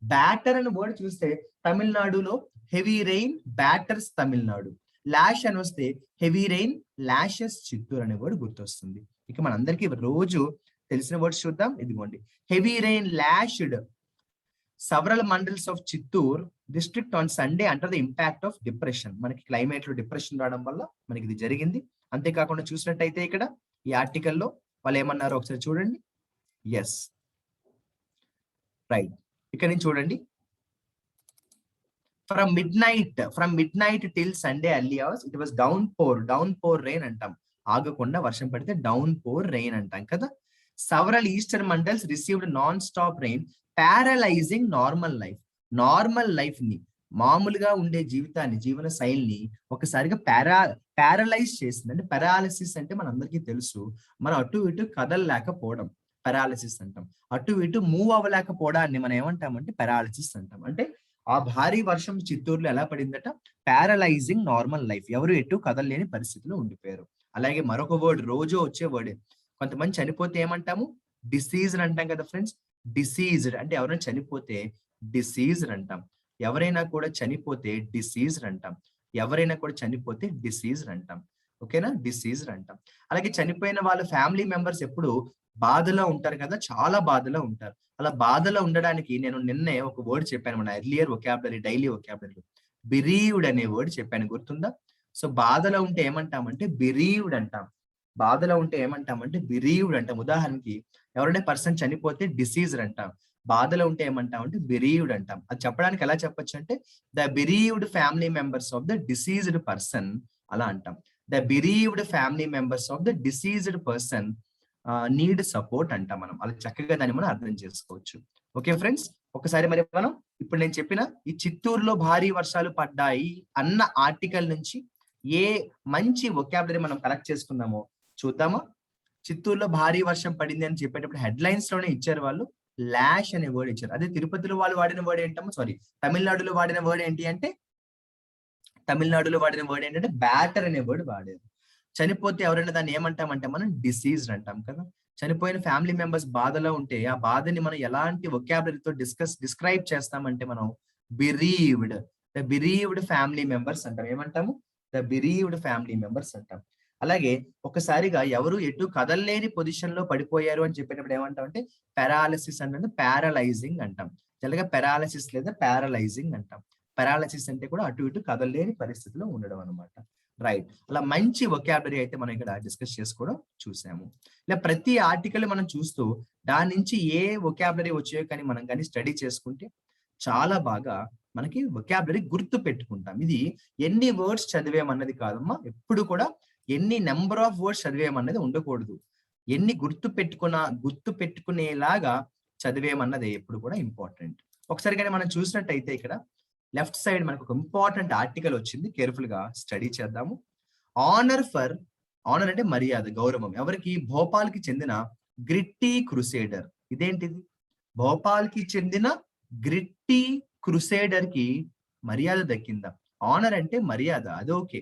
బ్యాటర్ అనే వర్డ్ చూస్తే తమిళనాడులో heavy rain batters Tamil Nadu, lash అని వస్తే హెవీ రెయిన్ లాషెస్ చిత్తూరు అనే వర్డ్ గుర్తొస్తుంది. ఇక మనందరికీ రోజు తెలిసిన వర్డ్స్ చూద్దాం. ఇదిగోండి. Heavy rain lashed several mandals of Chittoor district on Sunday under the impact of depression. మనకి క్లైమేట్ లో డిప్రెషన్ రావడం వల్ల మనకి ఇది జరిగింది. అంతేకాకుండా చూసినట్టయితే ఇక్కడ ఈ ఆర్టికల్లో వాళ్ళు ఏమన్నారో ఒకసారి చూడండి. Yes right. ఇక్కడ నుంచి చూడండి. From midnight till Sunday early hours it was downpour rain అంటాం. ఆగకుండా వర్షం పడితే డౌన్ పోర్ రెయిన్ అంటాం కదా. several eastern mandals received non-stop rain paralysing normal life ని, మామూలుగా ఉండే జీవితాన్ని, జీవన శైలిని ఒకసారిగా ప్యారలైజ్ చేసింది. అంటే పారాలిసిస్ అంటే మనందరికీ తెలుసు, మనం అటు ఇటు కదలలేకపోవడం పారాలిసిస్ అంటాం. అటు ఇటు మూవ్ అవ్వలేకపోవడాన్ని మనం ఏమంటామంటే పారాలిసిస్ అంటాం. అంటే ఆ భారీ వర్షం చిత్తూరులో ఎలా పడిందట? ప్యారలైజింగ్ నార్మల్ లైఫ్. ఎవరు ఎటు కదలలేని పరిస్థితిలో ఉండిపోయారు. అలాగే మరొక వర్డ్ రోజు వచ్చే వర్డ్, కొంతమంది చనిపోతే ఏమంటాము? డిసీజ్డ్ అంటాం కదా ఫ్రెండ్స్. డిసీజ్డ్ అంటే ఎవరైనా చనిపోతే డిసీజ్డ్ అంటాం. ఎవరైనా కూడా చనిపోతే డిసీజ్డ్ అంటాం. ఎవరైనా కూడా చనిపోతే డిసీజ్డ్ అంటాం. ఓకేనా? డిసీజ్డ్ అంటాం. అలాగే చనిపోయిన వాళ్ళ ఫ్యామిలీ మెంబర్స్ ఎప్పుడు బాధలో ఉంటారు కదా! చాలా బాధలో ఉంటారు. అలా బాధలో ఉండడానికి నేను నిన్నే ఒక వర్డ్ చెప్పాను మన ఎర్లియర్ వొకాబులరీ, డైలీ వొకాబులరీలో. బిరీవ్డ్ అనే వర్డ్ చెప్పాను గుర్తుందా? సో, బాధలో ఉంటే ఏమంటామంటే బిరీవ్డ్ అంటాం. బాధలో ఉంటే ఏమంటామంటే బిరీవ్డ్ అంటాం. ఉదాహరణకి ఎవరైనా పర్సన్ చనిపోతే డిసీజ్డ్ అంటాం. బాధలో ఉంటే ఏమంటామంటే బిరీవ్డ్ అంటాం. అది చెప్పడానికి ఎలా చెప్పొచ్చంటే the bereaved family members of the deceased person అలా అంటాం. The bereaved family members of the deceased person need support అంటాం మనం. అలా చక్కగా దాన్ని మనం అర్థం చేసుకోవచ్చు. ఓకే ఫ్రెండ్స్, ఒకసారి మరి మనం ఇప్పుడు నేను చెప్పిన ఈ చిత్తూరులో భారీ వర్షాలు పడ్డాయి అన్న ఆర్టికల్ నుంచి ఏ మంచి వొకాబులరీ మనం కలెక్ట్ చేసుకుందామో చూద్దామా? చిత్తూరులో భారీ వర్షం పడింది అని చెప్పేటప్పుడు హెడ్లైన్స్ లోనే ఇచ్చారు వాళ్ళు. లాష్ అనే వర్డ్ ఇచ్చారు. అదే తిరుపతిలో వాళ్ళు వాడిన వర్డ్ ఏంటమ్మా? సారీ, తమిళనాడులో వాడిన వర్డ్ ఏంటి అంటే బ్యాటర్ అనే వర్డ్ వాడారు. చనిపోతే ఎవరైనా దాన్ని ఏమంటామంటే మనం డిసీజ్డ్ అంటాం కదా! చనిపోయిన ఫ్యామిలీ మెంబర్స్ బాధలో ఉంటే ఆ బాధని మనం ఎలాంటి వొకాబులరీతో డిస్క్రైబ్ చేస్తామంటే మనం బిరీవ్డ్. ద బిరీవ్డ్ ఫ్యామిలీ మెంబర్స్ అంటాం. ఏమంటాము? ద బిరీవ్డ్ ఫ్యామిలీ మెంబర్స్ అంటాం. అలాగే ఒక్కసారిగా ఎవరు ఎటు కదలలేని పొజిషన్ లో పడిపోయారు అని చెప్పేటప్పుడు ఏమంటామంటే పారాలిసిస్ అంటే పారలైజింగ్ అంటాం. జనరల్‌గా పారాలిసిస్ లేదా పారలైజింగ్ అంటాం. పారాలిసిస్ అంటే కూడా అటు ఇటు కదలలేని పరిస్థితిలో ఉండడం అన్నమాట. రైట్. అలా మంచి వొకాబులరీ అయితే మనం ఇక్కడ డిస్కస్ చేసుకోవడం చూసాము. ఇలా ప్రతి ఆర్టికల్ మనం చూస్తూ దాని నుంచి ఏ వొకాబులరీ వచ్చాయో కానీ మనం కానీ స్టడీ చేసుకుంటే చాలా బాగా మనకి వొకాబులరీ గుర్తు పెట్టుకుంటాం. ఇది ఎన్ని వర్డ్స్ చదివామన్నది కాదమ్మా. ఎప్పుడు కూడా ఎన్ని నెంబర్ ఆఫ్ వర్డ్స్ చదివామన్నది ఉండకూడదు. ఎన్ని గుర్తు పెట్టుకునేలాగా చదివేమన్నది ఎప్పుడు కూడా ఇంపార్టెంట్. ఒకసారి కానీ మనం చూసినట్టయితే ఇక్కడ లెఫ్ట్ సైడ్ మనకు ఒక ఇంపార్టెంట్ ఆర్టికల్ వచ్చింది. కేర్ఫుల్ గా స్టడీ చేద్దాము. ఆనర్ అంటే మర్యాద, గౌరవం. ఎవరికి? భోపాల్ కి చెందిన గ్రిట్టి క్రూసేడర్. ఇదేంటిది? భోపాల్ కి చెందిన గ్రిట్టి క్రూసేడర్ కి మర్యాద దక్కిందా? ఆనర్ అంటే మర్యాద, అది ఓకే.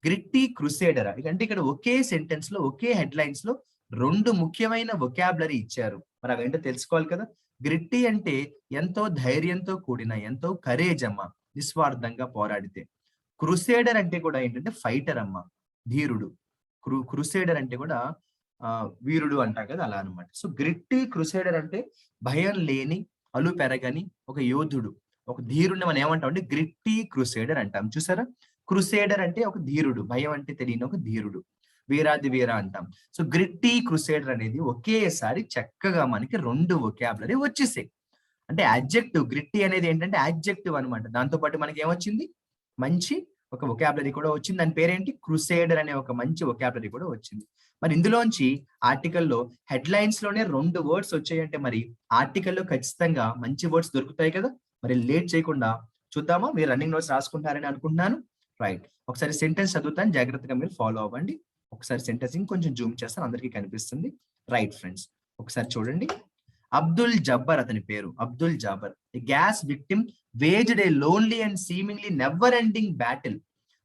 గ్రిట్టి క్రూసేడర్ అంటే ఇక్కడ ఒకే సెంటెన్స్ లో ఒకే హెడ్లైన్స్ లో రెండు ముఖ్యమైన వొకాబులరీ ఇచ్చారు. మరి అవేంటో తెలుసుకోవాలి కదా. గ్రిట్టి అంటే ఎంతో ధైర్యంతో కూడిన, ఎంతో కరేజ్ అమ్మ, నిస్వార్థంగా పోరాడితే. క్రూసేడర్ అంటే కూడా ఏంటంటే ఫైటర్ అమ్మ, ధీరుడు. క్రూసేడర్ అంటే కూడా వీరుడు అంటాం కదా, అలా అనమాట. సో గ్రిట్టి క్రూసేడర్ అంటే భయం లేని, అలు పెరగని ఒక యోధుడు, ఒక ధీరుడిని మనం ఏమంటాం అంటే గ్రిట్టి క్రూసేడర్ అంటాం. చూసారా? క్రూసేడర్ అంటే ఒక ధీరుడు, భయం అంటే తెలియని ఒక ధీరుడు, వీరాది వీర అంటాం. సో గ్రిట్టి క్రూసేడర్ అనేది ఒకేసారి చక్కగా మనకి రెండు వొకాబులరీ వచ్చేసాయి. అంటే అడ్జెక్టివ్, గ్రిట్టి అనేది ఏంటంటే అడ్జెక్టివ్ అనమాట. దాంతో పాటు మనకి ఏమొచ్చింది? మంచి ఒక వొకాబులరీ కూడా వచ్చింది. దాని పేరేంటి? క్రూసేడర్ అనే ఒక మంచి వొకాబులరీ కూడా వచ్చింది. మరి ఇందులోంచి ఆర్టికల్లో హెడ్లైన్స్ లోనే రెండు వర్డ్స్ వచ్చాయంటే మరి ఆర్టికల్లో ఖచ్చితంగా మంచి వర్డ్స్ దొరుకుతాయి కదా. మరి లేట్ చేయకుండా చూద్దామా? మీరు రన్నింగ్ నోట్స్ రాసుకుంటారని అనుకుంటున్నాను. రైట్. ఒకసారి సెంటెన్స్ చదువుతాను, జాగ్రత్తగా మీరు ఫాలో అవ్వండి. ఒకసారి సెంటెన్స్ ఇంకొంచెం జూమ్ చేస్తాను, అందరికీ కనిపిస్తుంది. రైట్ ఫ్రెండ్స్, ఒకసారి చూడండి. అబ్దుల్ జబ్బర్ అతని పేరు. Abdul Jabbar, a gas victim, waged a lonely and seemingly never ending battle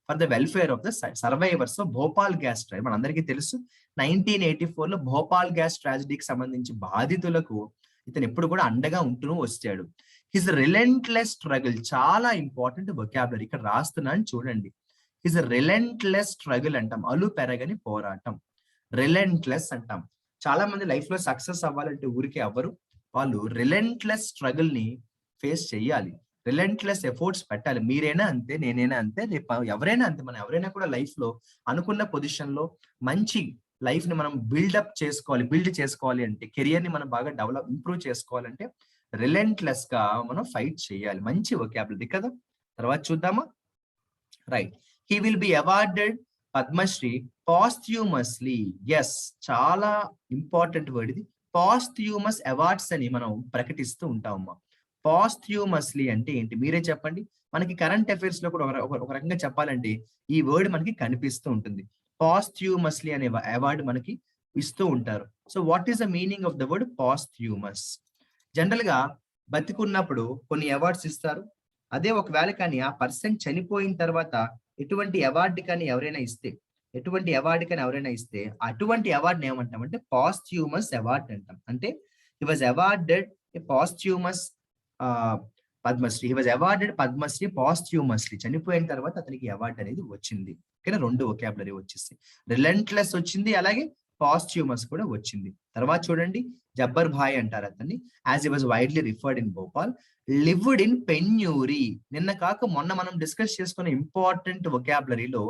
for the welfare of the survivors of Bhopal gas tragedy. మనందరికీ తెలుసు 1984 లో భోపాల్ గ్యాస్ ట్రాజడీకి సంబంధించి బాధితులకు ఇతను ఎప్పుడు కూడా అండగా ఉంటూ వచ్చాడు. హిజ్ రిలెంట్లెస్ స్ట్రగుల్, చాలా ఇంపార్టెంట్ వొకాబులరీ ఇక్కడ రాస్తున్నాను చూడండి. హిజ్ రిలెంట్లెస్ స్ట్రగుల్ అంటాం, అలు పెరగని పోరాటం. రిలెంట్లెస్ అంటాం. చాలా మంది లైఫ్ లో సక్సెస్ అవ్వాలంటే ఊరికే అవ్వరు. వాళ్ళు రిలెంట్లెస్ స్ట్రగుల్ ని ఫేస్ చేయాలి, రిలెంట్లెస్ ఎఫర్ట్స్ పెట్టాలి. మీరైనా అంతే, నేనైనా అంతే, రేపు ఎవరైనా అంతే. మనం ఎవరైనా కూడా లైఫ్ లో అనుకున్న పొజిషన్ లో మంచి లైఫ్ ని మనం బిల్డ్ చేసుకోవాలి అంటే, కెరియర్ ని మనం బాగా ఇంప్రూవ్ చేసుకోవాలంటే రిలెంట్లెస్ గా మనం ఫైట్ చేయాలి. మంచి వొకాబులరీ కదా. తర్వాత చూద్దామా? Right. He will be awarded Padmashri పాస్ట్యూమస్లీ. Yes, చాలా ఇంపార్టెంట్ వర్డ్ ఇది. పాస్ట్యూమస్ అవార్డ్స్ అని మనం ప్రకటిస్తూ ఉంటామమ్మా. పాస్ట్యూమస్లీ అంటే ఏంటి మీరే చెప్పండి. మనకి కరెంట్ అఫైర్స్ లో కూడా ఒక రకంగా చెప్పాలంటే ఈ వర్డ్ మనకి కనిపిస్తూ ఉంటుంది. పాస్ట్యూమస్లీ అనే అవార్డు మనకి ఇస్తూ ఉంటారు. So what is the meaning of the word posthumous? General గా బతికున్నప్పుడు కొన్ని అవార్డ్స్ ఇస్తారు. అదే ఒకవేళ కానీ ఆ పర్సన్ చనిపోయిన తర్వాత ఎటువంటి అవార్డు కానీ ఎవరైనా ఇస్తే అటువంటి అవార్డుని ఏమంటామంటే పాస్ట్యూమస్ అవార్డ్ అంటాం. అంటే హి was awarded A పాస్ట్యూమస్ Padmashri. He was awarded Padmashri పాస్ట్యూమస్లీ. చనిపోయిన తర్వాత అతనికి అవార్డు అనేది వచ్చింది. ఓకేనా, 2 వొకాబులరీ వచ్చేసి రిలెంట్లెస్ వచ్చింది, అలాగే పాస్ట్యూమస్ కూడా వచ్చింది. తర్వాత చూడండి, జబ్బర్ భాయ్ అంటారు అతన్ని. As he was widely referred in Bhopal, lived in penury. నిన్న కాక మొన్న మనం డిస్కస్ చేసుకున్న ఇంపార్టెంట్ వొకాబులరీలో,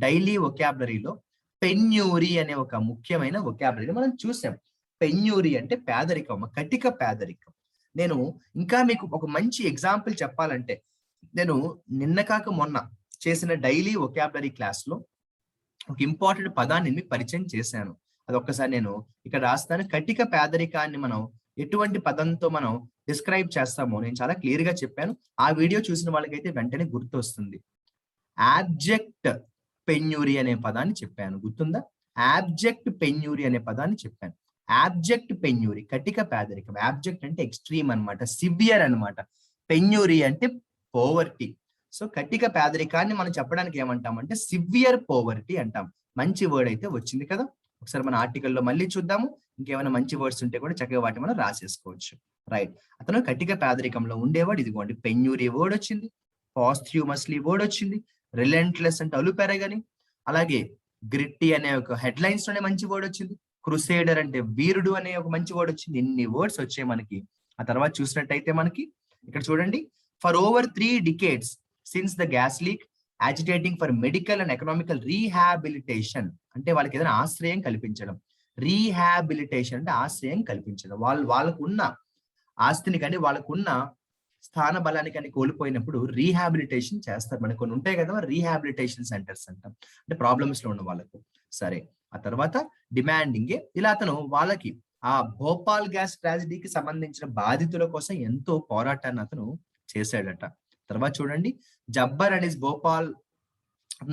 డైలీ వొకాబులరీలో పెన్యూరీ అనే ఒక ముఖ్యమైన వొకాబులరీ మనం చూసాం. పెన్యూరీ అంటే పేదరికం, కటిక పేదరికం. నేను ఇంకా మీకు ఒక మంచి ఎగ్జాంపుల్ చెప్పాలంటే, నేను నిన్న కాక మొన్న చేసిన డైలీ వొకాబులరీ క్లాస్ లో ఒక ఇంపార్టెంట్ పదాన్ని మీకు పరిచయం చేశాను. అది ఒక్కసారి నేను ఇక్కడ రాస్తాను. కటిక పేదరికాన్ని మనం ఎటువంటి పదంతో మనం డిస్క్రైబ్ చేస్తామో నేను చాలా క్లియర్ గా చెప్పాను. ఆ వీడియో చూసిన వాళ్ళకైతే వెంటనే గుర్తు వస్తుంది. యాబ్జెక్ట్ పెన్యూరీ అనే పదాన్ని చెప్పాను, గుర్తుందా? యాబ్జెక్ట్ పెన్యూరీ అనే పదాన్ని చెప్పాను. యాబ్జెక్ట్ పెన్యూరీ కటిక పేదరికం. యాబ్జెక్ట్ అంటే ఎక్స్ట్రీమ్ అన్నమాట, సివియర్ అన్నమాట. పెన్యూరీ అంటే పోవర్టీ. సో కటిక పేదరికాన్ని మనం చెప్పడానికి ఏమంటామంటే సివియర్ పోవర్టీ అంటాం. మంచి వర్డ్ అయితే వచ్చింది కదా. ఒకసారి మన ఆర్టికల్లో మళ్ళీ చూద్దాము. ఇంకేమైనా మంచి వర్డ్స్ ఉంటే కూడా చక్కగా వాటి మనం రాసేసుకోవచ్చు. రైట్, అతను కటిక పేదరికంలో ఉండేవాడు. ఇదిగోండి, పెన్యూరీ వర్డ్ వచ్చింది, పాస్ట్యూమస్లీ వర్డ్ వచ్చింది, రిలెంట్లెస్ అంటే అలుపెరగని, అలాగే గ్రిట్టి అనే ఒక హెడ్ లైన్స్ లోనే మంచి వర్డ్ వచ్చింది, క్రుసేడర్ అంటే వీరుడు అనే ఒక మంచి వర్డ్ వచ్చింది. ఇన్ని వర్డ్స్ వచ్చాయి మనకి. ఆ తర్వాత చూసినట్టయితే మనకి ఇక్కడ చూడండి, for over 3 decades since the gas leak, యాజిటేటింగ్ for medical and economical rehabilitation. అంటే వాళ్ళకి ఏదైనా ఆశ్రయం కల్పించడం. రీహాబిలిటేషన్ అంటే ఆశ్రయం కల్పించడం. వాళ్ళకున్న ఆస్తిని కానీ వాళ్ళకున్న స్థాన బలాన్ని కానీ కోల్పోయినప్పుడు రీహాబిలిటేషన్ చేస్తారు. మనకు కొన్ని ఉంటాయి కదా, రీహాబిలిటేషన్ సెంటర్స్ అంటాం, అంటే ప్రాబ్లమ్స్ లో ఉన్న వాళ్ళకు. సరే, ఆ తర్వాత డిమాండింగ్, ఇలా అతను వాళ్ళకి ఆ భోపాల్ గ్యాస్ ట్రాజడీకి సంబంధించిన బాధితుల కోసం ఎంతో పోరాటాన్ని అతను చేశాడట. తర్వాత చూడండి, జబ్బర్ అండ్ హిస్ భోపాల్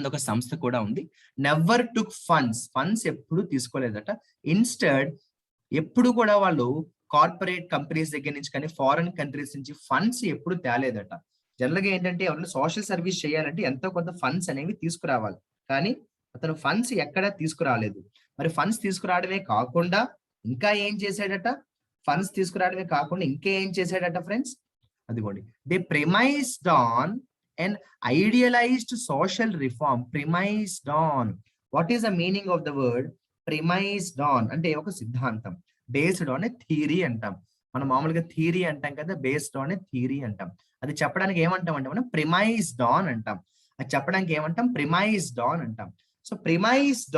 ఒక సంస్థ కూడా ఉంది. నెవర్ టుక్ ఫండ్స్ ఎప్పుడు తీసుకోలేదట. ఇన్స్టెడ్ ఎప్పుడు కూడా వాళ్ళు కార్పొరేట్ కంపెనీస్ దగ్గర నుంచి కానీ ఫారెన్ కంట్రీస్ నుంచి ఫండ్స్ ఎప్పుడు తేలేదట. జనరల్ గా ఏంటంటే ఎవరైనా సోషల్ సర్వీస్ చేయాలంటే ఎంతో కొంత ఫండ్స్ అనేవి తీసుకురావాలి, కానీ అతను ఫండ్స్ ఎక్కడా తీసుకురాలేదు. మరి ఫండ్స్ తీసుకురావడమే కాకుండా ఇంకా ఏం చేశాడట? ఫండ్స్ తీసుకురావడమే కాకుండా ఇంకా ఏం చేశాడట ఫ్రెండ్స్? అదిగోండి, they premised on and idealised social reform. Premised on, what is the meaning of the word premised on? అంటే ఒక సిద్ధాంతం. బేస్డ్ ఆన్ ఏ థియరీ అంటాం. మనం మామూలుగా థియరీ అంటాం కదా, బేస్డ్ ఆన్ ఏ థియరీ అంటాం. అది చెప్పడానికి ఏమంటాం అంటే మనం ప్రిమైజ్డ్ ఆన్ అంటాం. అది చెప్పడానికి ఏమంటాం? ప్రిమైజ్డ్ ఆన్ అంటాం. So premised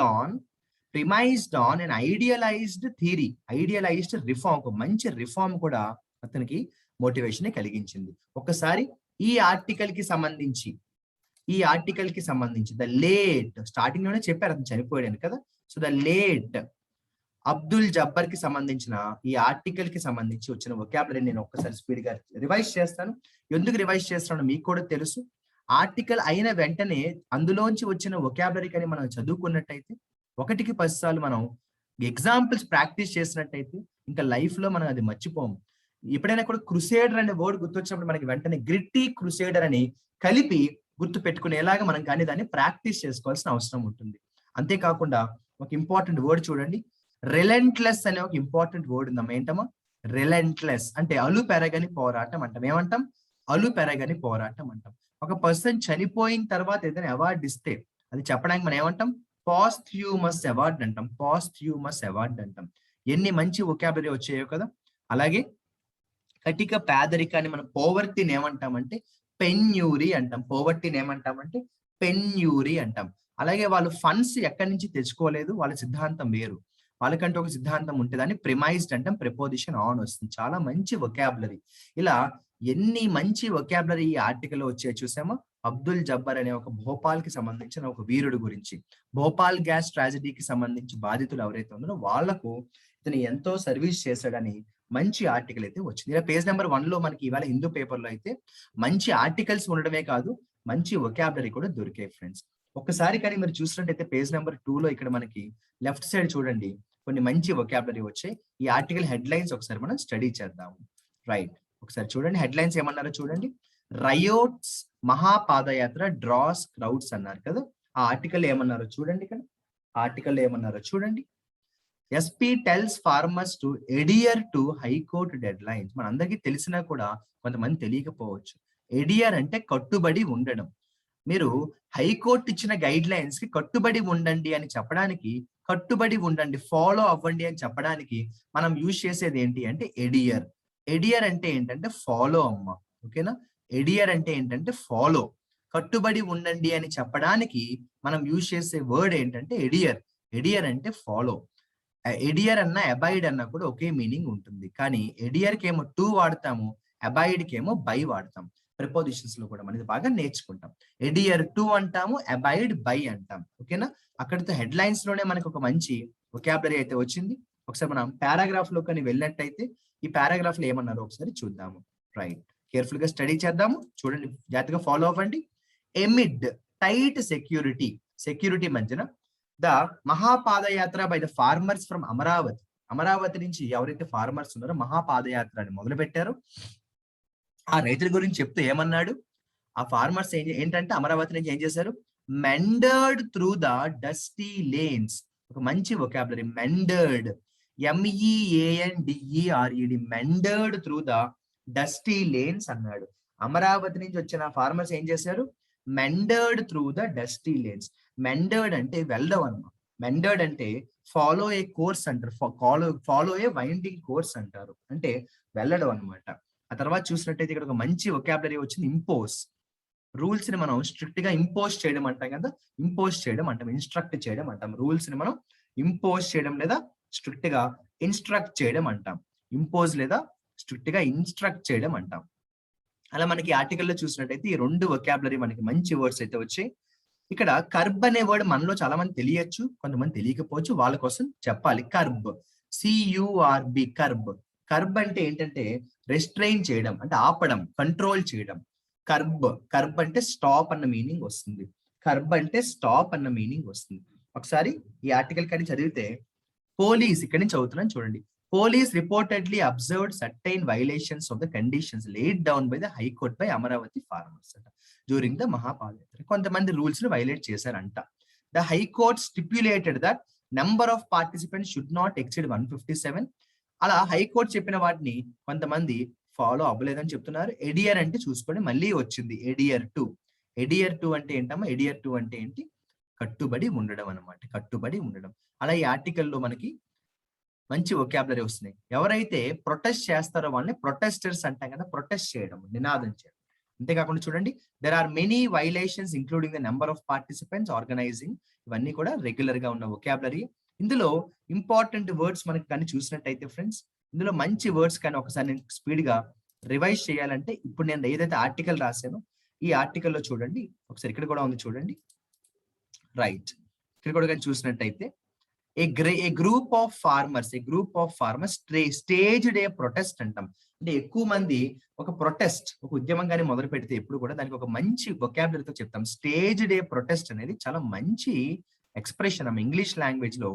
on and idealised theory, idealised reform, ఒక మంచి రిఫార్మ్ కూడా అతనికి మోటివేషన్ కలిగించింది. ఒకసారి ఈ ఆర్టికల్ కి సంబంధించి ద లేట్, స్టార్టింగ్ లోనే చెప్పారు అతను చనిపోయాడు కదా. So the late Abdul Jabbar కి సంబంధించిన ఈ ఆర్టికల్ కి సంబంధించి వచ్చిన వొకాబులరీ నేను ఒక్కసారి స్పీడ్ గా రివైజ్ చేస్తాను. ఎందుకు రివైజ్ చేస్తానో మీకు కూడా తెలుసు. ఆర్టికల్ అయిన వెంటనే అందులోంచి వచ్చిన వొకాబులరీ కానీ మనం చదువుకున్నట్టయితే 1కి 10 సార్లు మనం ఎగ్జాంపుల్స్ ప్రాక్టీస్ చేసినట్టయితే ఇంకా లైఫ్ లో మనం అది మర్చిపోము. ఎప్పుడైనా కూడా క్రుసేడర్ అనే వర్డ్ గుర్తొచ్చినప్పుడు మనకి వెంటనే గ్రిట్టి క్రుసేడర్ అని కలిపి గుర్తు పెట్టుకునేలాగా మనం కానీ దాన్ని ప్రాక్టీస్ చేసుకోవాల్సిన అవసరం ఉంటుంది. అంతేకాకుండా ఒక ఇంపార్టెంట్ వర్డ్ చూడండి, రిలెంట్లెస్ అనే ఒక ఇంపార్టెంట్ వర్డ్ ఉందమ్మా. ఏంటమ్మా? రిలెంట్లెస్ అంటే అలు పెరగని పోరాటం అంటాం. ఏమంటాం? అలు పెరగని పోరాటం అంటాం. ఒక పర్సన్ చనిపోయిన తర్వాత ఏదైనా అవార్డు ఇస్తే అది చెప్పడానికి మనం ఏమంటాం? పాస్ట్యూమస్ అవార్డ్ అంటాం. పాస్ట్యూమస్ అవార్డ్ అంటాం. ఎన్ని మంచి వొకాబులరీ వచ్చాయో కదా. అలాగే కటిక పేదరికాన్ని మనం పోవర్టీని ఏమంటామంటే పెన్యూరీ అంటాం. పోవర్టీని ఏమంటామంటే పెన్యూరీ అంటాం. అలాగే వాళ్ళు ఫండ్స్ ఎక్కడి నుంచి తెచ్చుకోలేదు, వాళ్ళ సిద్ధాంతం వేరు. వాళ్ళకంటే ఒక సిద్ధాంతం ఉంటే దాన్ని ప్రిమైజ్డ్ అంటాం. ప్రిపోజిషన్ ఆన్ వస్తుంది. చాలా మంచి వొకాబులరీ. ఇలా ఎన్ని మంచి వొకాబులరీ ఈ ఆర్టికల్ లో వచ్చాయో చూసామా. అబ్దుల్ జబ్బర్ అనే ఒక భోపాల్ కి సంబంధించిన ఒక వీరుడు గురించి, భోపాల్ గ్యాస్ ట్రాజడీకి సంబంధించి బాధితులు ఎవరైతే ఉన్నారో వాళ్లకు ఇతను ఎంతో సర్వీస్ చేశాడని మంచి ఆర్టికల్ అయితే వచ్చింది. ఇలా పేజ్ నెంబర్ 1 లో మనకి ఇవాళ హిందూ పేపర్ లో అయితే మంచి ఆర్టికల్స్ ఉండడమే కాదు, మంచి వొకాబులరీ కూడా దొరికాయి ఫ్రెండ్స్. ఒక్కసారి కానీ మీరు చూసినట్టయితే పేజ్ నెంబర్ 2 లో ఇక్కడ మనకి లెఫ్ట్ సైడ్ చూడండి కొన్ని మంచి వొకాబులరీ వచ్చాయి. ఈ ఆర్టికల్ హెడ్ లైన్స్ ఒకసారి మనం స్టడీ చేద్దాము. రైట్, ఒకసారి చూడండి హెడ్ లైన్స్ ఏమన్నారో చూడండి. రయోట్స్ మహాపాదయాత్ర డ్రాస్ క్రౌడ్స్ అన్నారు కదా. ఆ ఆర్టికల్ ఏమన్నారో చూడండి. ఇక్కడ ఆర్టికల్ ఏమన్నారో చూడండి. SP tells farmers to adhere to high court deadlines. మనందరికీ తెలిసినా కూడా కొంతమంది తెలియకపోవచ్చు. ఎడియర్ అంటే కట్టుబడి ఉండడం. మీరు హైకోర్టు ఇచ్చిన గైడ్ లైన్స్ కి కట్టుబడి ఉండండి అని చెప్పడానికి, కట్టుబడి ఉండండి, ఫాలో అవ్వండి అని చెప్పడానికి మనం యూజ్ చేసేది ఏంటి అంటే ఎడియర్. ఎడియర్ అంటే ఏంటంటే ఫాలో అమ్మ. ఓకేనా? ఎడియర్ అంటే ఏంటంటే ఫాలో. కట్టుబడి ఉండండి అని చెప్పడానికి మనం యూజ్ చేసే వర్డ్ ఏంటంటే ఎడియర్. ఎడియర్ అంటే ఫాలో. ఎడియర్ అన్న అబైడ్ అన్న కూడా ఒకే మీనింగ్ ఉంటుంది. కానీ ఎడియర్ కి ఏమో టు వాడతాము, అబైడ్ కి ఏమో బై వాడతాం. ప్రిపోజిషన్స్ లో కూడా మనది బాగా నేర్చుకుంటాం. ఎడియర్ టు అంటాము, అబైడ్ బై అంటాం. ఓకేనా? అక్కడితో హెడ్ లైన్స్ లోనే మనకు ఒక మంచి వొకాబులరీ అయితే వచ్చింది. ఒకసారి మనం పారాగ్రాఫ్ లో కానీ వెళ్ళినట్టయితే ఈ పారాగ్రాఫ్ లో ఏమన్నారో ఒకసారి చూద్దాము. రైట్, కేర్ఫుల్ గా స్టడీ చేద్దాము. చూడండి, జాగ్రత్తగా ఫాలో అవ్వండి. ఎమిడ్ టైట్ సెక్యూరిటీ, సెక్యూరిటీ మధ్యన the Mahapadayatra by the farmers from Amaravati. Amaravati నుంచి ఎవరైతే ఫార్మర్స్ ఉన్నారో మహాపాదయాత్ర అని మొదలు పెట్టారు. ఆ రైతుల గురించి చెప్తూ ఏమన్నాడు, ఆ ఫార్మర్స్ ఏంటంటే అమరావతి నుంచి ఏం చేశారు, meandered through the dusty lanes. ఒక మంచి vocabulary, meandered, MEANDERED, meandered through the dusty lanes అన్నాడు. అమరావతి నుంచి వచ్చిన ఫార్మర్స్ ఏం చేశారు, meandered through the dusty lanes. Meandered అంటే వెళ్ళడం అన్నమాట. మెండర్డ్ అంటే ఫాలో ఏ కోర్స్ అంటారు, ఫాలో ఏ వైండింగ్ కోర్స్ అంటారు, అంటే వెళ్ళడం అనమాట. ఆ తర్వాత చూసినట్టయితే ఇక్కడ ఒక మంచి వొకాబులరీ వచ్చింది, ఇంపోజ్. రూల్స్ ని మనం స్ట్రిక్ట్ గా ఇంపోజ్ చేయడం అంటాం కదా, ఇంపోజ్ చేయడం అంటాం, ఇన్స్ట్రక్ట్ చేయడం అంటాం. రూల్స్ ని మనం ఇంపోజ్ చేయడం లేదా స్ట్రిక్ట్ గా ఇన్స్ట్రక్ట్ చేయడం అంటాం. ఇంపోజ్ లేదా స్ట్రిక్ట్ గా ఇన్స్ట్రక్ట్ చేయడం అంటాం. అలా మనకి ఆర్టికల్ లో చూసినట్టయితే ఈ రెండు వొకాబులరీ మనకి మంచి వర్డ్స్ అయితే వచ్చాయి. ఇక్కడ కర్బ్ అనే వర్డ్ మనలో చాలా మంది తెలియచ్చు, కొంతమంది తెలియకపోవచ్చు, వాళ్ళ కోసం చెప్పాలి. Curb, CURB, curb. కర్బ్ అంటే ఏంటంటే రెస్ట్రైన్ చేయడం, అంటే ఆపడం, కంట్రోల్ చేయడం. కర్బ్, కర్బ్ అంటే స్టాప్ అన్న మీనింగ్ వస్తుంది. కర్బ్ అంటే స్టాప్ అన్న మీనింగ్ వస్తుంది. ఒకసారి ఈ ఆర్టికల్ కానీ చదివితే, పోలీస్, ఇక్కడి నుంచి చదువుతున్నాను చూడండి. Police reportedly observed certain violations of the conditions laid down by the high court by Amaravati farmers అంట డ్యూరింగ్ ద మహాపాదయాత్ర. కొంతమంది రూల్స్ ని వైలేట్ చేశారంట. The high court stipulated that number of participants should not exceed 157. అలా హైకోర్టు చెప్పిన వాటిని కొంతమంది ఫాలో అవ్వలేదని చెప్తున్నారు. ఎడియర్ అంటే చూసుకోండి, మళ్ళీ వచ్చింది ఎడియర్ టు. ఎడియర్ టు అంటే ఏంటమ్మా, ఎడియర్ టు అంటే ఏంటి, కట్టుబడి ఉండడం అనమాట, కట్టుబడి ఉండడం. అలా ఈ ఆర్టికల్లో మనకి మంచి వొకాబులరీ వస్తున్నాయి. ఎవరైతే ప్రొటెస్ట్ చేస్తారో వాళ్ళని ప్రొటెస్టర్స్ అంటాం కదా, ప్రొటెస్ట్ చేయడం, నినాదం చేయడం. అంతేకాకుండా చూడండి, there are many violations including the number of participants organising. ఇవన్నీ కూడా రెగ్యులర్ గా ఉన్న వొకాబులరీ. ఇందులో ఇంపార్టెంట్ వర్డ్స్ మనకి కానీ చూసినట్టయితే ఫ్రెండ్స్, ఇందులో మంచి వర్డ్స్ కానీ ఒకసారి నేను స్పీడ్ గా రివైజ్ చేయాలంటే, ఇప్పుడు నేను ఏదైతే ఆర్టికల్ రాశానో ఈ ఆర్టికల్లో చూడండి, ఒకసారి ఇక్కడ కూడా ఉంది చూడండి. రైట్, ఇక్కడ కూడా కానీ చూసినట్టయితే, a group of farmers staged a protest అంటాం. అంటే ఎక్కువ మంది ఒక ప్రొటెస్ట్, ఒక ఉద్యమం కానీ మొదలు పెడితే ఎప్పుడు కూడా దానికి ఒక మంచి వొకాబులరీతో చెప్తాం. స్టేజ్డ్ ఏ ప్రొటెస్ట్ అనేది చాలా మంచి ఎక్స్ప్రెషన్. ఇంగ్లీష్ లాంగ్వేజ్ లో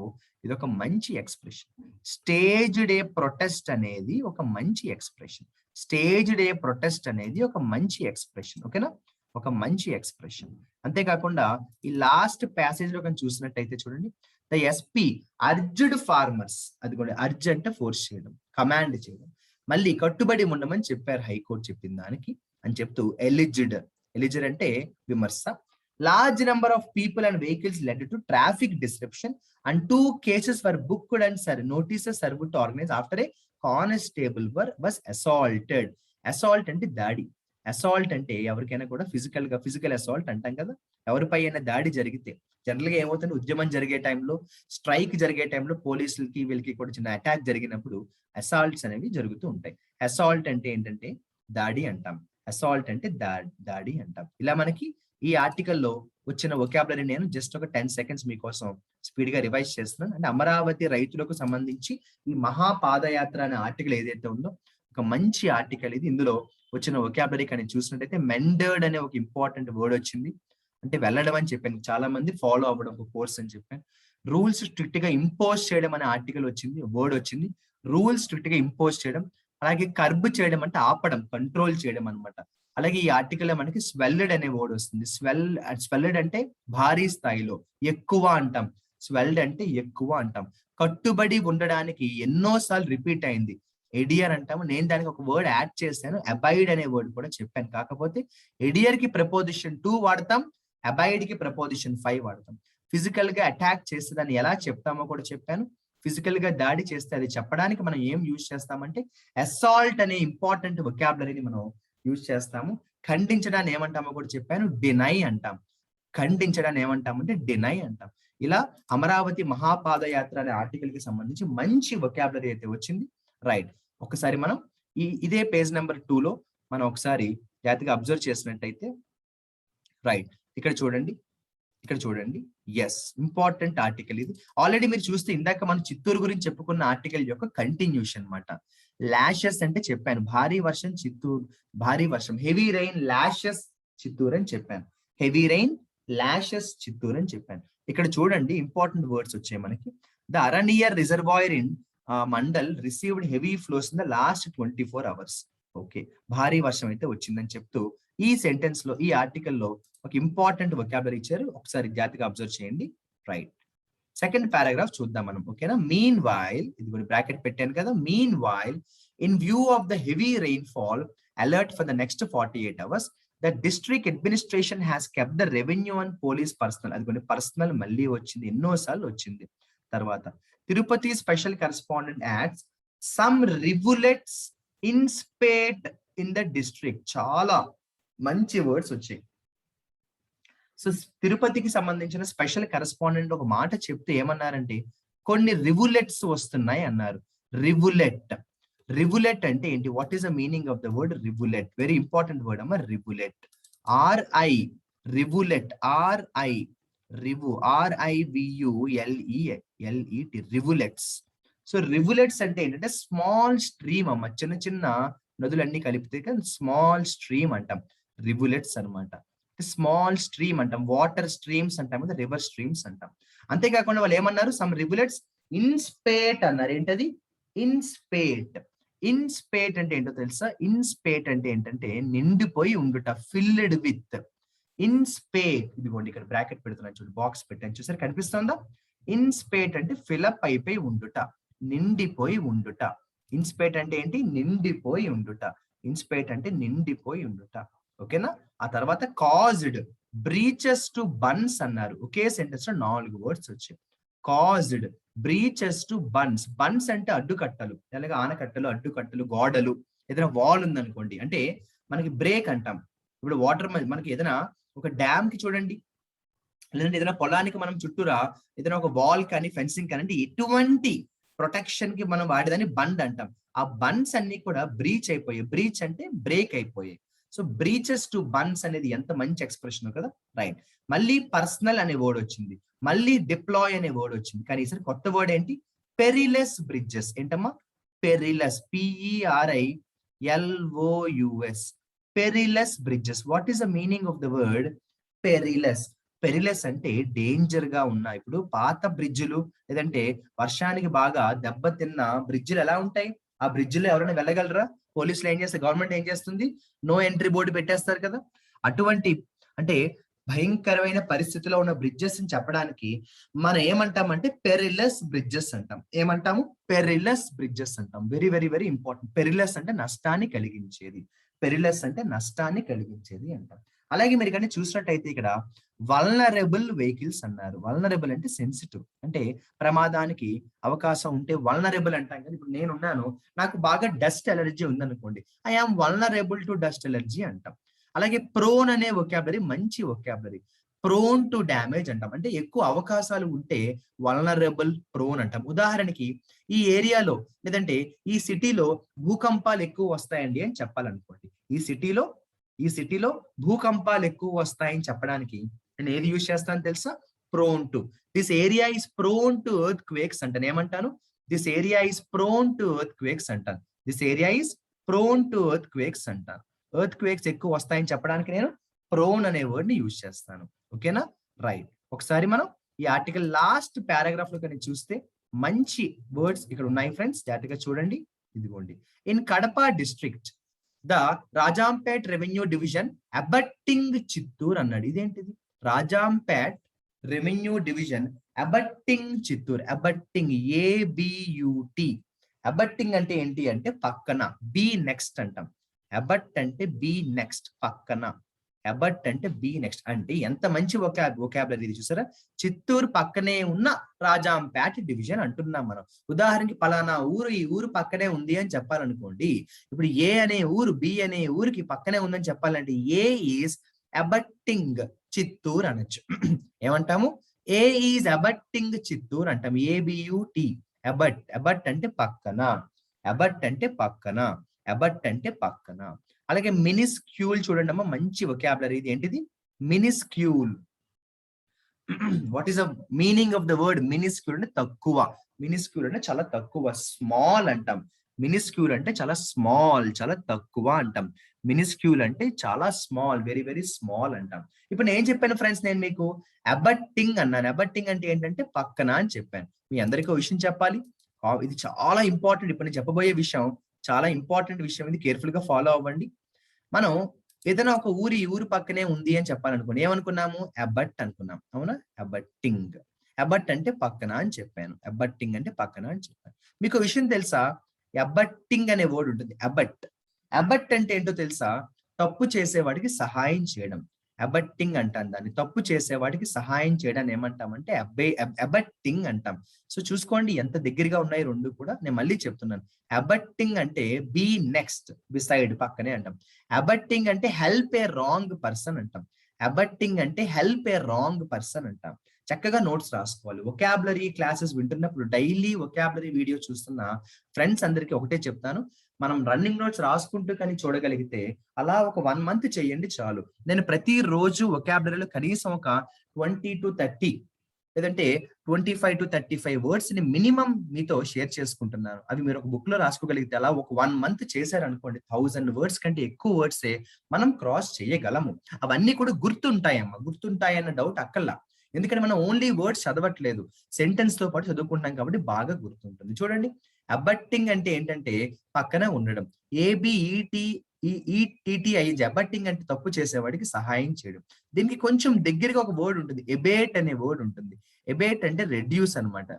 ఇది ఒక మంచి ఎక్స్ప్రెషన్. స్టేజ్డ్ ఏ ప్రొటెస్ట్ అనేది ఒక మంచి ఎక్స్ప్రెషన్. స్టేజ్డ్ ఏ ప్రొటెస్ట్ అనేది ఒక మంచి ఎక్స్ప్రెషన్. ఓకేనా, ఒక మంచి ఎక్స్ప్రెషన్. అంతేకాకుండా ఈ లాస్ట్ ప్యాసేజ్ లో కానీ చూసినట్టయితే చూడండి, ద ఎస్పీ అర్జ్డ్ ఫార్మర్స్, అది కూడా అర్జ్ అంటే ఫోర్స్ చేయడం, కమాండ్ చేయడం. మళ్ళీ కట్టుబడి ఉండమని చెప్పారు హైకోర్టు చెప్పిన దానికి అని చెప్తూ, ఎలిజ్డ్ అంటే విమర్శ. Large number of people and vehicles led to traffic disruption and 2 cases were booked and notices served to organise after A constable was assaulted. Assault అంటే దాడి. అసాల్ట్ అంటే ఎవరికైనా కూడా ఫిజికల్ అసాల్ట్ అంటాం కదా. ఎవరిపై అయినా దాడి జరిగితే, జనరల్ గా ఏమవుతుంది, ఉద్యమం జరిగే టైంలో, స్ట్రైక్ జరిగే టైంలో పోలీసులకి వీళ్ళకి కూడా చిన్న అటాక్ జరిగినప్పుడు అసాల్ట్స్ అనేవి జరుగుతూ ఉంటాయి. అసాల్ట్ అంటే ఏంటంటే దాడి అంటాం. అసాల్ట్ అంటే దాడి అంటాం. ఇలా మనకి ఈ ఆర్టికల్లో వచ్చిన వొకాబులరీ నేను జస్ట్ ఒక 10 seconds మీకోసం స్పీడ్ గా రివైజ్ చేస్తున్నాను. అంటే అమరావతి రైతులకు సంబంధించి ఈ మహాపాదయాత్ర అనే ఆర్టికల్ ఏదైతే ఉందో ఒక మంచి ఆర్టికల్ ఇది. ఇందులో వచ్చిన వొకాబులరీ కానీ చూసినట్టయితే, మెండర్డ్ అనే ఒక ఇంపార్టెంట్ వర్డ్ వచ్చింది, అంటే వెళ్ళడం అని చెప్పాను. చాలా మంది ఫాలో అవ్వడం, ఒక కోర్స్ అని చెప్పాను. రూల్స్ స్ట్రిక్ట్ గా ఇంపోజ్ చేయడం అనే ఆర్టికల్ వచ్చింది, వర్డ్ వచ్చింది. రూల్స్ స్ట్రిక్ట్ గా ఇంపోజ్ చేయడం. అలాగే కర్బ్ చేయడం అంటే ఆపడం, కంట్రోల్ చేయడం అనమాట. అలాగే ఈ ఆర్టికల్ లో మనకి స్వెల్డ్ అనే వర్డ్ వస్తుంది. స్వెల్డ్ అంటే భారీ స్థాయిలో, ఎక్కువ అంటాం. స్వెల్డ్ అంటే ఎక్కువ అంటాం. కట్టుబడి ఉండడానికి ఎన్నోసార్లు రిపీట్ అయింది. ఎడియర్ అంటాము. నేను దానికి ఒక వర్డ్ యాడ్ చేశాను, అబైడ్ అనే వర్డ్ కూడా చెప్పాను. కాకపోతే ఎడియర్ కి ప్రపోజిషన్ 2 వాడతాం, అబైడ్ కి ప్రపోజిషన్ 5 వాడతాం. ఫిజికల్ గా అటాక్ చేస్తే దాన్ని ఎలా చెప్తామో కూడా చెప్పాను. ఫిజికల్ గా దాడి చేస్తే అది చెప్పడానికి మనం ఏం యూజ్ చేస్తామంటే అసాల్ట్ అనే ఇంపార్టెంట్ వొకాబులరీని మనం యూజ్ చేస్తాము. ఖండించడాన్ని ఏమంటామో కూడా చెప్పాను, డినై అంటాం. ఖండించడాన్ని ఏమంటామంటే డినై అంటాం. ఇలా అమరావతి మహాపాదయాత్ర అనే ఆర్టికల్ కి సంబంధించి మంచి వొకాబులరీ అయితే వచ్చింది. రైట్, ఒకసారి మనం ఇదే పేజ్ నెంబర్ 2 లో మనం ఒకసారి జాగ్రత్తగా అబ్జర్వ్ చేసినట్టయితే, రైట్ ఇక్కడ చూడండి, ఇక్కడ చూడండి. ఎస్, ఇంపార్టెంట్ ఆర్టికల్ ఇది. ఆల్రెడీ మీరు చూస్తే ఇందాక మనం చిత్తూరు గురించి చెప్పుకున్న ఆర్టికల్ యొక్క కంటిన్యూషన్ అన్నమాట. లాషెస్ అంటే చెప్పాను, భారీ వర్షం చిత్తూరు, భారీ వర్షం, హెవీ రైన్ లాషెస్ చిత్తూరు అని చెప్పాను. హెవీ రైన్ లాషెస్ చిత్తూరు అని చెప్పాను. ఇక్కడ చూడండి ఇంపార్టెంట్ వర్డ్స్ వచ్చాయి మనకి. The Araniar reservoir in mandal received heavy flows in the last 24 hours. Okay, భారీ వర్షం అయితే వచ్చిందని చెప్తూ ఈ సెంటెన్స్ లో, ఈ ఆర్టికల్ లో ఒక ఇంపార్టెంట్ వొకాబులరీ ఇచ్చారు. ఒకసారి జాగ్రత్తగా అబ్జర్వ్ చేయండి. రైట్, సెకండ్ పారాగ్రాఫ్ చూద్దాం మనం. ఓకేనా, మీన్ వైల్, ఇది కూడా బ్రాకెట్ పెట్టాను కదా. Mean while, in view of the heavy rainfall alert for the next 48 hours, the district administration has kept the revenue and police personnel. అది కొన్ని పర్సనల్ మళ్ళీ వచ్చింది, ఎన్నోసార్లు వచ్చింది. తర్వాత Tirupati special correspondent adds some rivulets in spate in the district. చాలా మంచి వర్డ్స్ వచ్చాయి. సో తిరుపతికి సంబంధించిన స్పెషల్ కరెస్పాండెంట్ ఒక మాట చెప్తే ఏమన్నారంటే కొన్ని రివులెట్స్ వస్తున్నాయి అన్నారు. రివులెట్, రివులెట్ అంటే ఏంటి? What is the meaning of the word rivulet? Very important word అమ్మ, రివులెట్. ఆర్ఐ, రివులెట్, ఆర్ఐ, రివు, RIVULET, రివులెట్స్. సో రివులెట్స్ అంటే ఏంటంటే స్మాల్ స్ట్రీమ్ అమ్మ, చిన్న చిన్న నదులన్నీ కలిపితే స్మాల్ స్ట్రీమ్ అంటాం, రివులెట్స్ అన్నమాట. స్మాల్ స్ట్రీమ్ అంటాం, వాటర్ స్ట్రీమ్స్ అంటాం కదా, రివర్ స్ట్రీమ్స్ అంటాం. అంతేకాకుండా వాళ్ళు ఏమన్నారు? సమ్ రివులెట్స్ ఇన్ స్పేట్ అన్నారు. ఏంటది? In spate. ఇన్ స్పేట్ అంటే ఏంటో తెలుసా? ఇన్ స్పేట్ అంటే ఏంటంటే నిండిపోయి ఉండుట, ఫిల్డ్ విత్. ఇన్ స్పేట్, ఇదిగోండి ఇక్కడ బ్రాకెట్ పెడుతున్నాను చూడు, బాక్స్ పెట్టాను చూసారు, కనిపిస్తుందా? ఇన్ స్పేట్ అంటే ఫిలప్ అయిపోయి ఉండుట, నిండిపోయి ఉండుట. ఇన్ స్పేట్ అంటే ఏంటి? నిండిపోయి ఉండుట. ఇన్ స్పేట్ అంటే నిండిపోయి ఉండుట. ఓకేనా? ఆ తర్వాత కాజ్డ్ బ్రీచెస్ టు బన్స్ అన్నారు. ఒకే సెంటెన్స్ లో 4 వర్డ్స్ వచ్చాయి. Caused breaches to bunds. Bunds అంటే అడ్డుకట్టలు, అలాగే ఆనకట్టలు, అడ్డుకట్టలు, గోడలు. ఏదైనా వాల్ ఉందనుకోండి, అంటే మనకి బ్రేక్ అంటాం. ఇప్పుడు వాటర్ మనకి ఏదైనా ఒక డ్యామ్ కి చూడండి, లేదంటే ఏదైనా పొలానికి మనం చుట్టూరా ఏదైనా ఒక వాల్ కానీ ఫెన్సింగ్ కానీ, అంటే ఎటువంటి ప్రొటెక్షన్ కి మనం వాడేదాన్ని బండ్ అంటాం. ఆ బన్స్ అన్ని కూడా బ్రీచ్ అయిపోయాయి. బ్రీచ్ అంటే బ్రేక్ అయిపోయాయి. సో బ్రీచెస్ టు బన్స్ అనేది ఎంత మంచి ఎక్స్ప్రెషన్ కదా. రైట్, మళ్ళీ పర్సనల్ అనే వర్డ్ వచ్చింది, మళ్ళీ డిప్లాయ్ అనే వర్డ్ వచ్చింది. కానీ ఈసారి కొత్త వర్డ్ ఏంటి? Perilous bridges. ఏంటమ్మా? Perilous, PERILOUS, perilous bridges. What is the meaning of the word perilous? Perilous అంటే డేంజర్ గా ఉన్న. ఇప్పుడు పాత బ్రిడ్జిలు లేదంటే వర్షానికి బాగా దెబ్బతిన్న బ్రిడ్జిలు ఎలా ఉంటాయి? ఆ బ్రిడ్జిలో ఎవరైనా వెళ్ళగలరా? పోలీసులు ఏం చేస్తారు? గవర్నమెంట్ ఏం చేస్తుంది? నో ఎంట్రీ బోర్డు పెట్టేస్తారు కదా. అటువంటి అంటే భయంకరమైన పరిస్థితిలో ఉన్న బ్రిడ్జెస్ ని చెప్పడానికి మనం ఏమంటామంటే పెరిలెస్ బ్రిడ్జెస్ అంటాం. ఏమంటాము? పెరిలెస్ బ్రిడ్జెస్ అంటాం. Very very very important. Perilous అంటే నష్టాన్ని కలిగించేది, పెరిలెస్ అంటే నష్టాన్ని కలిగించేది అంటాం. అలాగే మీరు కానీ చూసినట్టయితే ఇక్కడ వల్నరబుల్ వెహికల్స్ అన్నారు. వల్నరబుల్ అంటే సెన్సిటివ్, అంటే ప్రమాదానికి అవకాశం ఉంటే వల్నరబుల్ అంటాం కదా. ఇప్పుడు నేనున్నాను, నాకు బాగా డస్ట్ ఎలర్జీ ఉందనుకోండి, I am vulnerable to dust allergy అంటాం. అలాగే ప్రోన్ అనే వొకాబులరీ మంచి వొకాబులరీ. ప్రోన్ టు డ్యామేజ్ అంటాం, అంటే ఎక్కువ అవకాశాలు ఉంటే వల్నరబుల్, ప్రోన్ అంటాం. ఉదాహరణకి ఈ ఏరియాలో లేదంటే ఈ సిటీలో భూకంపాలు ఎక్కువ వస్తాయండి అని చెప్పాలనుకోండి. ఈ సిటీలో భూకంపాలు ఎక్కువ వస్తాయని చెప్పడానికి నేను ఏది యూజ్ చేస్తాను తెలుసా? Prone to. This area is prone to earthquakes అంటాను. ఏమంటాను? This area is prone to earthquakes అంటాను. This area is prone to earthquakes అంటాను. ఎర్త్ క్వేక్స్ ఎక్కువ వస్తాయని చెప్పడానికి నేను ప్రోన్ అనే వర్డ్ ని యూజ్ చేస్తాను. ఓకేనా? రైట్, ఒకసారి మనం ఈ ఆర్టికల్ లాస్ట్ పారాగ్రాఫ్ లో కానీ చూస్తే మంచి వర్డ్స్ ఇక్కడ ఉన్నాయి ఫ్రెండ్స్, జాగ్రత్తగా చూడండి. ఇదిగోండి, in Kadapa district the Rajampet revenue division abutting Chittoor అన్నాడు. ఇదేంటిది? Rajampet revenue division abutting Chittoor. Abutting, ABUT. Abutting అంటే ఏంటి అంటే పక్కన, బి నెక్స్ట్ అంటాం. అబట్ అంటే బి నెక్స్ట్, పక్కన. అబట్ అంటే బి నెక్స్ట్ అంటే ఎంత మంచి వొకాబులరీ ఇది చూసారా. చిత్తూరు పక్కనే ఉన్న రాజాంపేట డివిజన్ అంటున్నాం మనం. ఉదాహరణకి పలానా ఊరు ఈ ఊరు పక్కనే ఉంది అని చెప్పాలనుకోండి. ఇప్పుడు ఏ అనే ఊరు బి అనే ఊరికి పక్కనే ఉందని చెప్పాలంటే ఏ ఈజ్ అబట్టింగ్ చిత్తూరు అనొచ్చు. ఏమంటాము? ఏ ఈజ్ అబట్టింగ్ చిత్తూరు అంటాం. ABUT. అబట్, అబట్ అంటే పక్కన, అబట్ అంటే పక్కన, అబట్ అంటే పక్కన. అలాగే మినిస్క్యూల్ చూడండి అమ్మా, మంచి వొకాబులరీ ఇది. ఏంటిది? Minuscule. What is the meaning of the word minuscule? అంటే తక్కువ. మినిస్క్యూల్ అంటే చాలా తక్కువ, స్మాల్ అంటాం. మినిస్క్యూల్ అంటే చాలా స్మాల్, చాలా తక్కువ అంటాం. మినిస్క్యూల్ అంటే చాలా స్మాల్, వెరీ వెరీ స్మాల్ అంటాం. ఇప్పుడు నేను చెప్పాను ఫ్రెండ్స్, నేను మీకు అబట్టింగ్ అన్నాను. అబట్టింగ్ అంటే ఏంటంటే పక్కన అని చెప్పాను. మీ అందరికీ విషయం చెప్పాలి, ఇది చాలా ఇంపార్టెంట్. ఇప్పుడు నేను చెప్పబోయే విషయం చాలా ఇంపార్టెంట్ విషయం, ఇది కేర్ఫుల్ గా ఫాలో అవ్వండి. మనం ఏదైనా ఒక ఈ ఊరు పక్కనే ఉంది అని చెప్పాలనుకోండి, ఏమనుకున్నాము? అబట్ అనుకున్నాం, అవునా? అబట్టింగ్. అబట్ అంటే పక్కన అని చెప్పాను, అబట్టింగ్ అంటే పక్కన అని చెప్పాను. మీకు విషయం తెలుసా? అబట్టింగ్ అనే వర్డ్ ఉంటుంది, అబట్. అబట్ అంటే ఏంటో తెలుసా? తప్పు చేసేవాడికి సహాయం చేయడం. అబట్టింగ్ అంటాం దాన్ని. తప్పు చేసేవాడికి సహాయం చేయడాన్ని ఏమంటామంటే అబట్టింగ్ అంటాం. సో చూసుకోండి ఎంత దగ్గరగా ఉన్నాయి రెండు కూడా. నేను మళ్ళీ చెప్తున్నాను, అబట్టింగ్ అంటే బీ నెక్స్ట్, బిసైడ్, పక్కనే అంటాం. అబట్టింగ్ అంటే హెల్ప్ ఏ రాంగ్ పర్సన్ అంటాం. అబట్టింగ్ అంటే హెల్ప్ ఏ రాంగ్ పర్సన్ అంటాం. చక్కగా నోట్స్ రాసుకోవాలి. వొకాబులరీ క్లాసెస్ వింటున్నప్పుడు, డైలీ వొకాబులరీ వీడియో చూస్తున్న ఫ్రెండ్స్ అందరికీ ఒకటే చెప్తాను, మనం రన్నింగ్ నోట్స్ రాసుకుంటూ కానీ చూడగలిగితే అలా ఒక 1 మంత్ చేయండి చాలు. నేను ప్రతిరోజు వొకాబులరీలో కనీసం ఒక 20 to 30 లేదంటే 25 to 35 వర్డ్స్ ని మినిమం మీతో షేర్ చేసుకుంటున్నాను. అవి మీరు ఒక బుక్ లో రాసుకోగలిగితే అలా ఒక 1 మంత్ చేశారనుకోండి, 1000 వర్డ్స్ కంటే ఎక్కువ వర్డ్సే మనం క్రాస్ చేయగలము. అవన్నీ కూడా గుర్తుంటాయమ్మా. గుర్తుంటాయన్న డౌట్ అక్కర్లా. ఎందుకంటే మనం ఓన్లీ వర్డ్స్ చదవట్లేదు, సెంటెన్స్ తో పాటు చదువుకుంటాం కాబట్టి బాగా గుర్తుంటుంది. చూడండి, అబట్టింగ్ అంటే ఏంటంటే పక్కన ఉండడం. ABETTI. అబట్టింగ్ అంటే తప్పు చేసేవాడికి సహాయం చేయడం. దీనికి కొంచెం దగ్గరగా ఒక వర్డ్ ఉంటుంది, ఎబేట్ అనే వర్డ్ ఉంటుంది. ఎబేట్ అంటే రెడ్యూస్ అన్నమాట.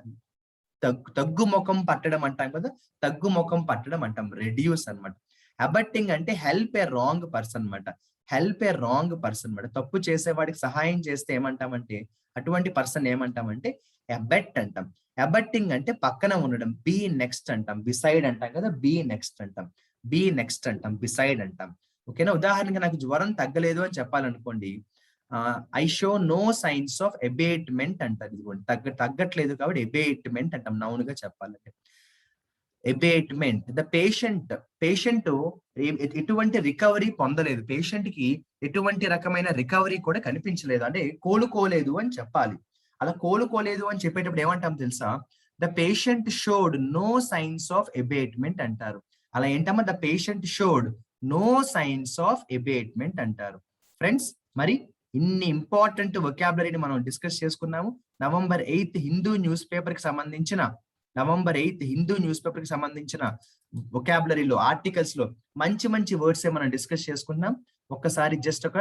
తగ్గు ముఖం పట్టడం అంటాం కదా, తగ్గు ముఖం పట్టడం అంటాం, రెడ్యూస్ అన్నమాట. అబట్టింగ్ అంటే హెల్ప్ ఏ రాంగ్ పర్సన్ అన్నమాట. హెల్ప్ ఏ రాంగ్ పర్సన్ అన్నమాట. తప్పు చేసేవాడికి సహాయం చేస్తే ఏమంటామంటే, అటువంటి పర్సన్ ఏమంటామంటే అబెట్ అంటాం. అబట్టింగ్ అంటే పక్కన ఉండడం, బీ నెక్స్ట్ అంటాం. బిసైడ్ అంటాం కదా, బీ నెక్స్ట్ అంటాం. బీ నెక్స్ట్ అంటాం, బిసైడ్ అంటాం. ఓకేనా? ఉదాహరణకి నాకు జ్వరం తగ్గలేదు అని చెప్పాలనుకోండి, I show no signs of abatement అంటారు. ఇదిగోండి, తగ్గట్లేదు కాబట్టి అబేట్మెంట్ అంటాం, నౌన్ గా చెప్పాలంటే. అబేట్మెంట్. ద పేషెంట్ ఎటువంటి రికవరీ పొందలేదు. పేషెంట్ కి ఎటువంటి రకమైన రికవరీ కూడా కనిపించలేదు, అంటే కోలుకోలేదు అని చెప్పాలి. అలా కోలుకోలేదు అని చెప్పేటప్పుడు ఏమంటాం తెలుసా? The patient showed no signs of abatement అంటారు. అలా ఏంటమ్మా? The patient showed no signs of abatement అంటారు. ఫ్రెండ్స్, మరి ఇన్ని ఇంపార్టెంట్ వొకాబులరీని మనం డిస్కస్ చేసుకున్నాము. నవంబర్ 8 హిందూ న్యూస్ పేపర్ కి సంబంధించిన వొకాబులరీలో, ఆర్టికల్స్ లో మంచి మంచి వర్డ్స్ మనం డిస్కస్ చేసుకున్నాం. ఒక్కసారి జస్ట్ ఒక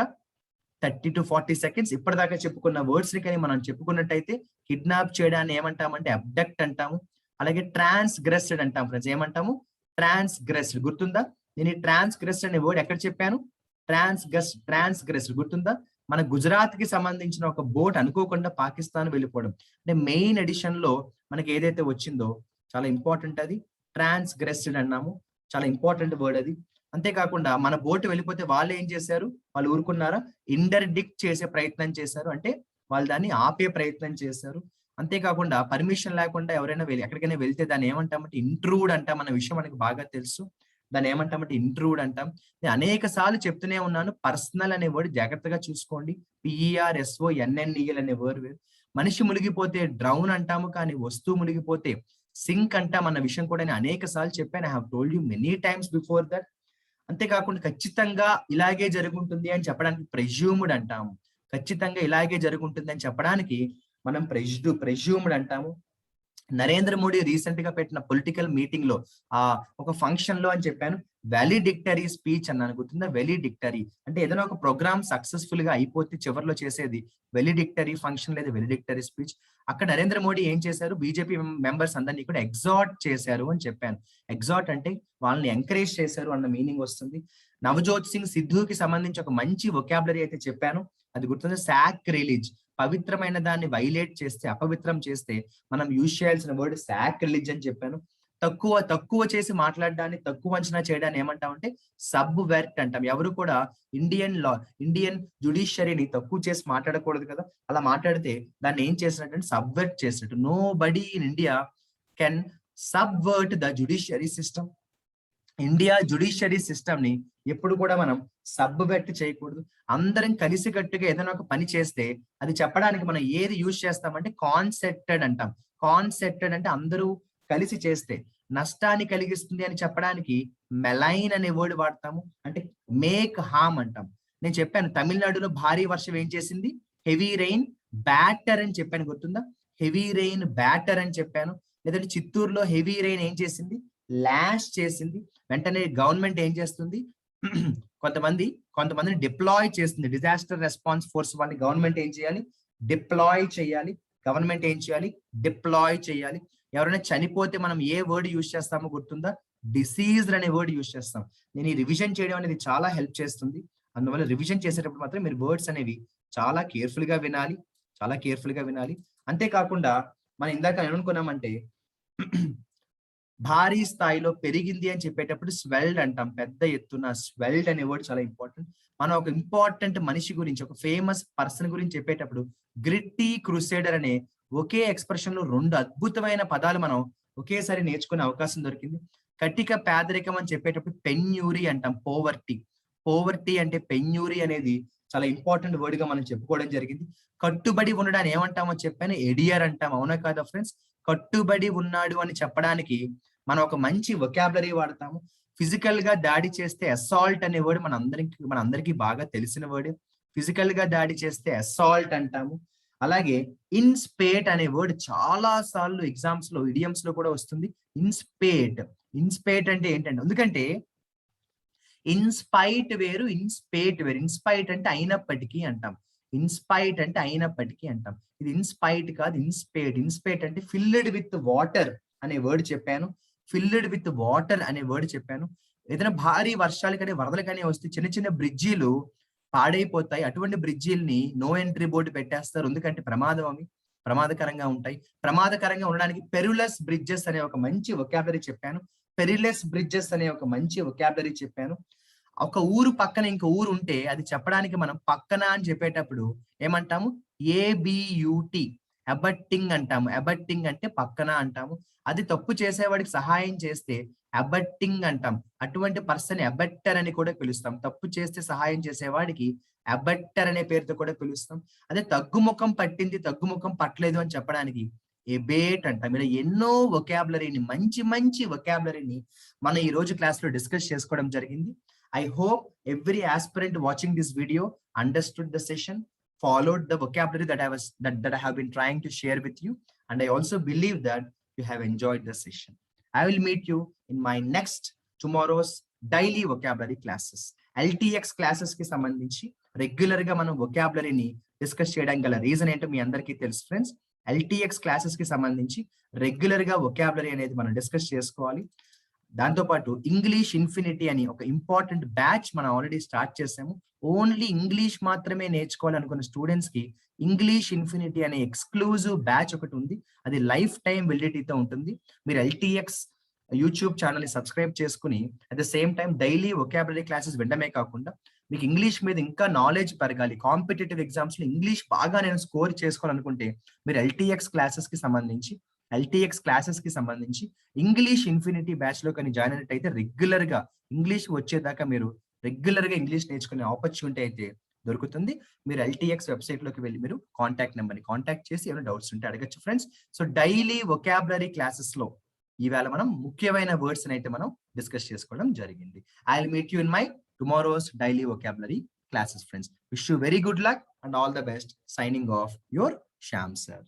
30 to 40 సెకండ్స్ ఇప్పటిదాకా చెప్పుకున్న వర్డ్స్ ని కానీ మనం చెప్పుకున్నట్టయితే, కిడ్నాప్ చేయడాన్ని ఏమంటామంటే అబ్డక్ట్ అంటాము. అలాగే ట్రాన్స్గ్రెస్డ్ అంటాం ఫ్రెండ్స్. ఏమంటాము? ట్రాన్స్గ్రెస్డ్. గుర్తుందా? నేను ఈ ట్రాన్స్గ్రెస్డ్ అనే వర్డ్ ఎక్కడ చెప్పాను? ట్రాన్స్గ్రెస్డ్ గుర్తుందా? మన గుజరాత్ కి సంబంధించిన ఒక బోట్ అనుకోకుండా పాకిస్తాన్ వెళ్ళిపోవడం, అంటే మెయిన్ ఎడిషన్ లో మనకి ఏదైతే వచ్చిందో చాలా ఇంపార్టెంట్, అది ట్రాన్స్గ్రెస్డ్ అన్నాము. చాలా ఇంపార్టెంట్ వర్డ్ అది. అంతేకాకుండా మన బోట్ వెళ్ళిపోతే వాళ్ళు ఏం చేశారు? వాళ్ళు ఊరుకున్నారా? ఇంటర్డిక్ట్ చేసే ప్రయత్నం చేశారు, అంటే వాళ్ళు దాన్ని ఆపే ప్రయత్నం చేశారు. అంతేకాకుండా పర్మిషన్ లేకుండా ఎవరైనా ఎక్కడికైనా వెళ్తే దాన్ని ఏమంటామంటే ఇంట్రూడ్ అంటాం. మన విషయం మనకి బాగా తెలుసు, దాన్ని ఏమంటామంటే ఇంట్రూడ్ అంటాం. నేను అనేక సార్లు చెప్తూనే ఉన్నాను, పర్సనల్ అనే వర్డ్ జాగ్రత్తగా చూసుకోండి. PERSONNEL అనే వర్డ్. మనిషి మునిగిపోతే డ్రౌన్ అంటాము, కానీ వస్తువు మునిగిపోతే సింక్ అంటాం అన్న విషయం కూడా నేను అనేక సార్లు చెప్పాను. I have told you many times before that. అంతేకాకుండా ఖచ్చితంగా ఇలాగే జరుగుతుంది అని చెప్పడానికి ప్రెజ్యూమ్డ్ అంటాము. ఖచ్చితంగా ఇలాగే జరుగుతుంది అని చెప్పడానికి మనం ప్రెజ్యూమ్డ్ అంటాము. నరేంద్ర మోడీ రీసెంట్ గా పెట్టిన పొలిటికల్ మీటింగ్ లో ఒక ఫంక్షన్ లో అని చెప్పాను, వాలిడిక్టరీ స్పీచ్ అన్నాను, గుర్తుందా? వాలిడిక్టరీ అంటే ఏదైనా ఒక ప్రోగ్రామ్ సక్సెస్ఫుల్ గా అయిపోతే చివరిలో చేసేది వాలిడిక్టరీ ఫంక్షన్ లేదా వాలిడిక్టరీ స్పీచ్. అక్కడ నరేంద్ర మోడీ ఏం చేశారు, బీజేపీ మెంబర్స్ అందరినీ కూడా ఎగ్జార్ట్ చేశారు అని చెప్పాను. ఎగ్జార్ట్ అంటే వాళ్ళని ఎంకరేజ్ చేశారు అన్న మీనింగ్ వస్తుంది. నవజోత్ సింగ్ సిద్ధుకి సంబంధించి ఒక మంచి వొకాబులరీ అయితే చెప్పాను, అది గుర్తుంది, సాక్రిలీజ్, పవిత్రమైన దాన్ని వైలేట్ చేస్తే, అపవిత్రం చేస్తే మనం యూజ్ చేయాల్సిన వర్డ్ సాక్రిలీజ్ అని చెప్పాను. తక్కువ చేసి మాట్లాడడాన్ని, తక్కువ అంచనా చేయడాన్ని ఏమంటామంటే సబ్వర్ట్ అంటాం. ఎవరు కూడా ఇండియన్ జుడిషియరీని తక్కువ చేసి మాట్లాడకూడదు కదా, అలా మాట్లాడితే దాన్ని ఏం చేసినట్టు, సబ్వర్ట్ చేసినట్టు. Nobody in India can subvert the judiciary system. India judiciary system ని ఎప్పుడు కూడా మనం సబ్వర్ట్ చేయకూడదు. అందరం కలిసికట్టుగా ఏదైనా ఒక పని చేస్తే అది చెప్పడానికి మనం ఏది యూజ్ చేస్తామంటే కాన్సెప్టెడ్ అంటాం. కాన్సెప్టెడ్ అంటే అందరూ కలిసి చేస్తే. నష్టాన్ని కలిగిస్తుంది అని చెప్పడానికి మెలైన్ అనే వర్డ్ వాడతాము, అంటే మేక్ హార్మ్ అంటాం. నేను చెప్పాను తమిళనాడులో భారీ వర్షం ఏం చేసింది, హెవీ రెయిన్ బ్యాటర్ అని చెప్పాను, గుర్తుందా? హెవీ రెయిన్ బ్యాటర్ అని చెప్పాను. లేదంటే చిత్తూరులో హెవీ రెయిన్ ఏం చేసింది, లాష్ చేసింది. వెంటనే గవర్నమెంట్ ఏం చేస్తుంది, కొంతమందిని డిప్లాయ్ చేస్తుంది. డిజాస్టర్ రెస్పాన్స్ ఫోర్స్ వాళ్ళని గవర్నమెంట్ ఏం చేయాలి, డిప్లాయ్ చేయాలి. గవర్నమెంట్ ఏం చేయాలి, డిప్లాయ్ చేయాలి. ఎవరైనా చనిపోతే మనం ఏ వర్డ్ యూజ్ చేస్తామో గుర్తుందా, డిసీజ్డ్ అనే వర్డ్ యూజ్ చేస్తాం. నేను ఈ రివిజన్ చేయడం అనేది చాలా హెల్ప్ చేస్తుంది. అందువల్ల రివిజన్ చేసేటప్పుడు మాత్రం మీరు వర్డ్స్ అనేవి చాలా కేర్ఫుల్ గా వినాలి, చాలా కేర్ఫుల్ గా వినాలి. అంతేకాకుండా మనం ఇందాక ఏమనుకున్నామంటే భారీ స్థాయిలో పెరిగింది అని చెప్పేటప్పుడు స్వెల్డ్ అంటాం. పెద్ద ఎత్తున స్వెల్డ్ అనే వర్డ్ చాలా ఇంపార్టెంట్. మనం ఒక ఇంపార్టెంట్ మనిషి గురించి, ఒక ఫేమస్ పర్సన్ గురించి చెప్పేటప్పుడు గ్రిట్టి క్రూసేడర్ అనే ఒకే ఎక్స్ప్రెషన్ లో 2 అద్భుతమైన పదాలు మనం ఒకేసారి నేర్చుకునే అవకాశం దొరికింది. కటిక పేదరికం అని చెప్పేటప్పుడు పెన్యూరీ అంటాం, పోవర్టీ. పోవర్టీ అంటే పెన్యూరీ అనేది చాలా ఇంపార్టెంట్ వర్డ్ గా మనం చెప్పుకోవడం జరిగింది. కట్టుబడి ఉండడాన్ని ఏమంటామో చెప్పాను, ఎడియర్ అంటాం. అవునా కాదా ఫ్రెండ్స్? కట్టుబడి ఉన్నాడు అని చెప్పడానికి మనం ఒక మంచి వొకాబులరీ వాడతాము. ఫిజికల్ గా దాడి చేస్తే అసాల్ట్ అనే వర్డ్ మనందరికీ బాగా తెలిసిన వర్డ్. ఫిజికల్ గా దాడి చేస్తే అసాల్ట్ అంటాము. అలాగే ఇన్స్పేట్ అనే వర్డ్ చాలా సార్లు ఎగ్జామ్స్ లో, ఇడియమ్స్ లో కూడా వస్తుంది. ఇన్స్పేట్. ఇన్స్పేట్ అంటే ఏంటంటే, ఎందుకంటే ఇన్స్పైట్ వేరు, ఇన్స్పేట్ వేరు. ఇన్స్పైట్ అంటే అయినప్పటికీ అంటాం, ఇన్స్పైట్ అంటే అయినప్పటికీ అంటాం. ఇది ఇన్స్పైట్ కాదు, ఇన్స్పేట్. ఇన్స్పేట్ అంటే ఫిల్డ్ విత్ వాటర్ అనే వర్డ్ చెప్పాను. ఫిల్డ్ విత్ వాటర్ అనే వర్డ్ చెప్పాను. ఏదైనా భారీ వర్షాలు కానీ వరదలు కానీ వస్తే చిన్న చిన్న బ్రిడ్జీలు పాడైపోతాయి. అటువంటి బ్రిడ్జీల్ని నో ఎంట్రీ బోర్డు పెట్టేస్తారు, ఎందుకంటే ప్రమాదకరంగా ఉంటాయి. ప్రమాదకరంగా ఉండడానికి పెరులస్ బ్రిడ్జెస్ అనే ఒక మంచి వొకాబులరీ చెప్పాను. పెరిలెస్ బ్రిడ్జెస్ అనే ఒక మంచి వొకాబులరీ చెప్పాను. ఒక ఊరు పక్కన ఇంకో ఊరు ఉంటే అది చెప్పడానికి మనం పక్కన అని చెప్పేటప్పుడు ఏమంటాము, ఏబియుటి, అబట్టింగ్ అంటాము. అబట్టింగ్ అంటే పక్కన అంటాము. అది తప్పు చేసేవాడికి సహాయం చేస్తే అబట్టింగ్ అంటాం. అటువంటి పర్సన్ అబెట్టర్ అని కూడా పిలుస్తాం. తప్పు చేస్తే సహాయం చేసేవాడికి అబెట్టర్ అనే పేరుతో కూడా పిలుస్తాం. అదే తగ్గుముఖం పట్టింది, తగ్గుముఖం పట్టలేదు అని చెప్పడానికి ఎబేట్ అంటాం. ఇలా ఎన్నో వొకాబులరీని, మంచి మంచి వొకాబులరీని మనం ఈ రోజు క్లాస్ లో డిస్కస్ చేసుకోవడం జరిగింది. I hope every aspirant watching this video understood the session, followed the vocabulary that I have been trying to share with you, and I also believe that you have enjoyed the session. I will meet you in my next tomorrow's daily vocabulary classes. LTX classes కి సంబంధించి రెగ్యులర్ గా మనం vocabularyని డిస్కస్ చేయడానికి గల రీజన్ ఏంటో మీ అందరికీ తెలుసు ఫ్రెండ్స్. LTX క్లాసెస్ కి సంబంధించి రెగ్యులర్ గా vocabulary అనేది మనం డిస్కస్ చేసుకోవాలి. దాంతోపాటు ఇంగ్లీష్ ఇన్ఫినిటీ అని ఒక ఇంపార్టెంట్ బ్యాచ్ మనం ఆల్రెడీ స్టార్ట్ చేసాము. ఓన్లీ ఇంగ్లీష్ మాత్రమే నేర్చుకోవాలనుకున్న స్టూడెంట్స్ కి ఇంగ్లీష్ ఇన్ఫినిటీ అనే ఎక్స్క్లూజివ్ బ్యాచ్ ఒకటి ఉంది. అది లైఫ్ టైం వెలిడిటీతో ఉంటుంది. మీరు LTX యూట్యూబ్ ఛానల్ ని సబ్స్క్రైబ్ చేసుకుని at the same time daily vocabulary classes వినడమే కాకుండా మీకు ఇంగ్లీష్ మీద ఇంకా నాలెడ్జ్ పెరగాలి, కాంపిటేటివ్ ఎగ్జామ్స్ లో ఇంగ్లీష్ బాగా నేను స్కోర్ చేసుకోవాలనుకుంటే మీరు LTX క్లాసెస్ కి సంబంధించి ఇంగ్లీష్ ఇన్ఫినిటీ బ్యాచ్ లో కానీ జాయిన్ అయినట్టయితే రెగ్యులర్ గా ఇంగ్లీష్ వచ్చేదాకా మీరు రెగ్యులర్ గా ఇంగ్లీష్ నేర్చుకునే ఆపర్చునిటీ అయితే దొరుకుతుంది. మీరు LTX వెబ్సైట్ లోకి వెళ్ళి మీరు కాంటాక్ట్ నెంబర్ ని కాంటాక్ట్ చేసి ఏమైనా డౌట్స్ ఉంటే అడగచ్చు friends. So daily vocabulary classes లో ఈవేళ మనం ముఖ్యమైన వర్డ్స్ అయితే మనం డిస్కస్ చేసుకోవడం జరిగింది. I will meet you in my tomorrow's daily vocabulary classes friends. Wish you very good luck and all the best. Signing off, your Shyam sir.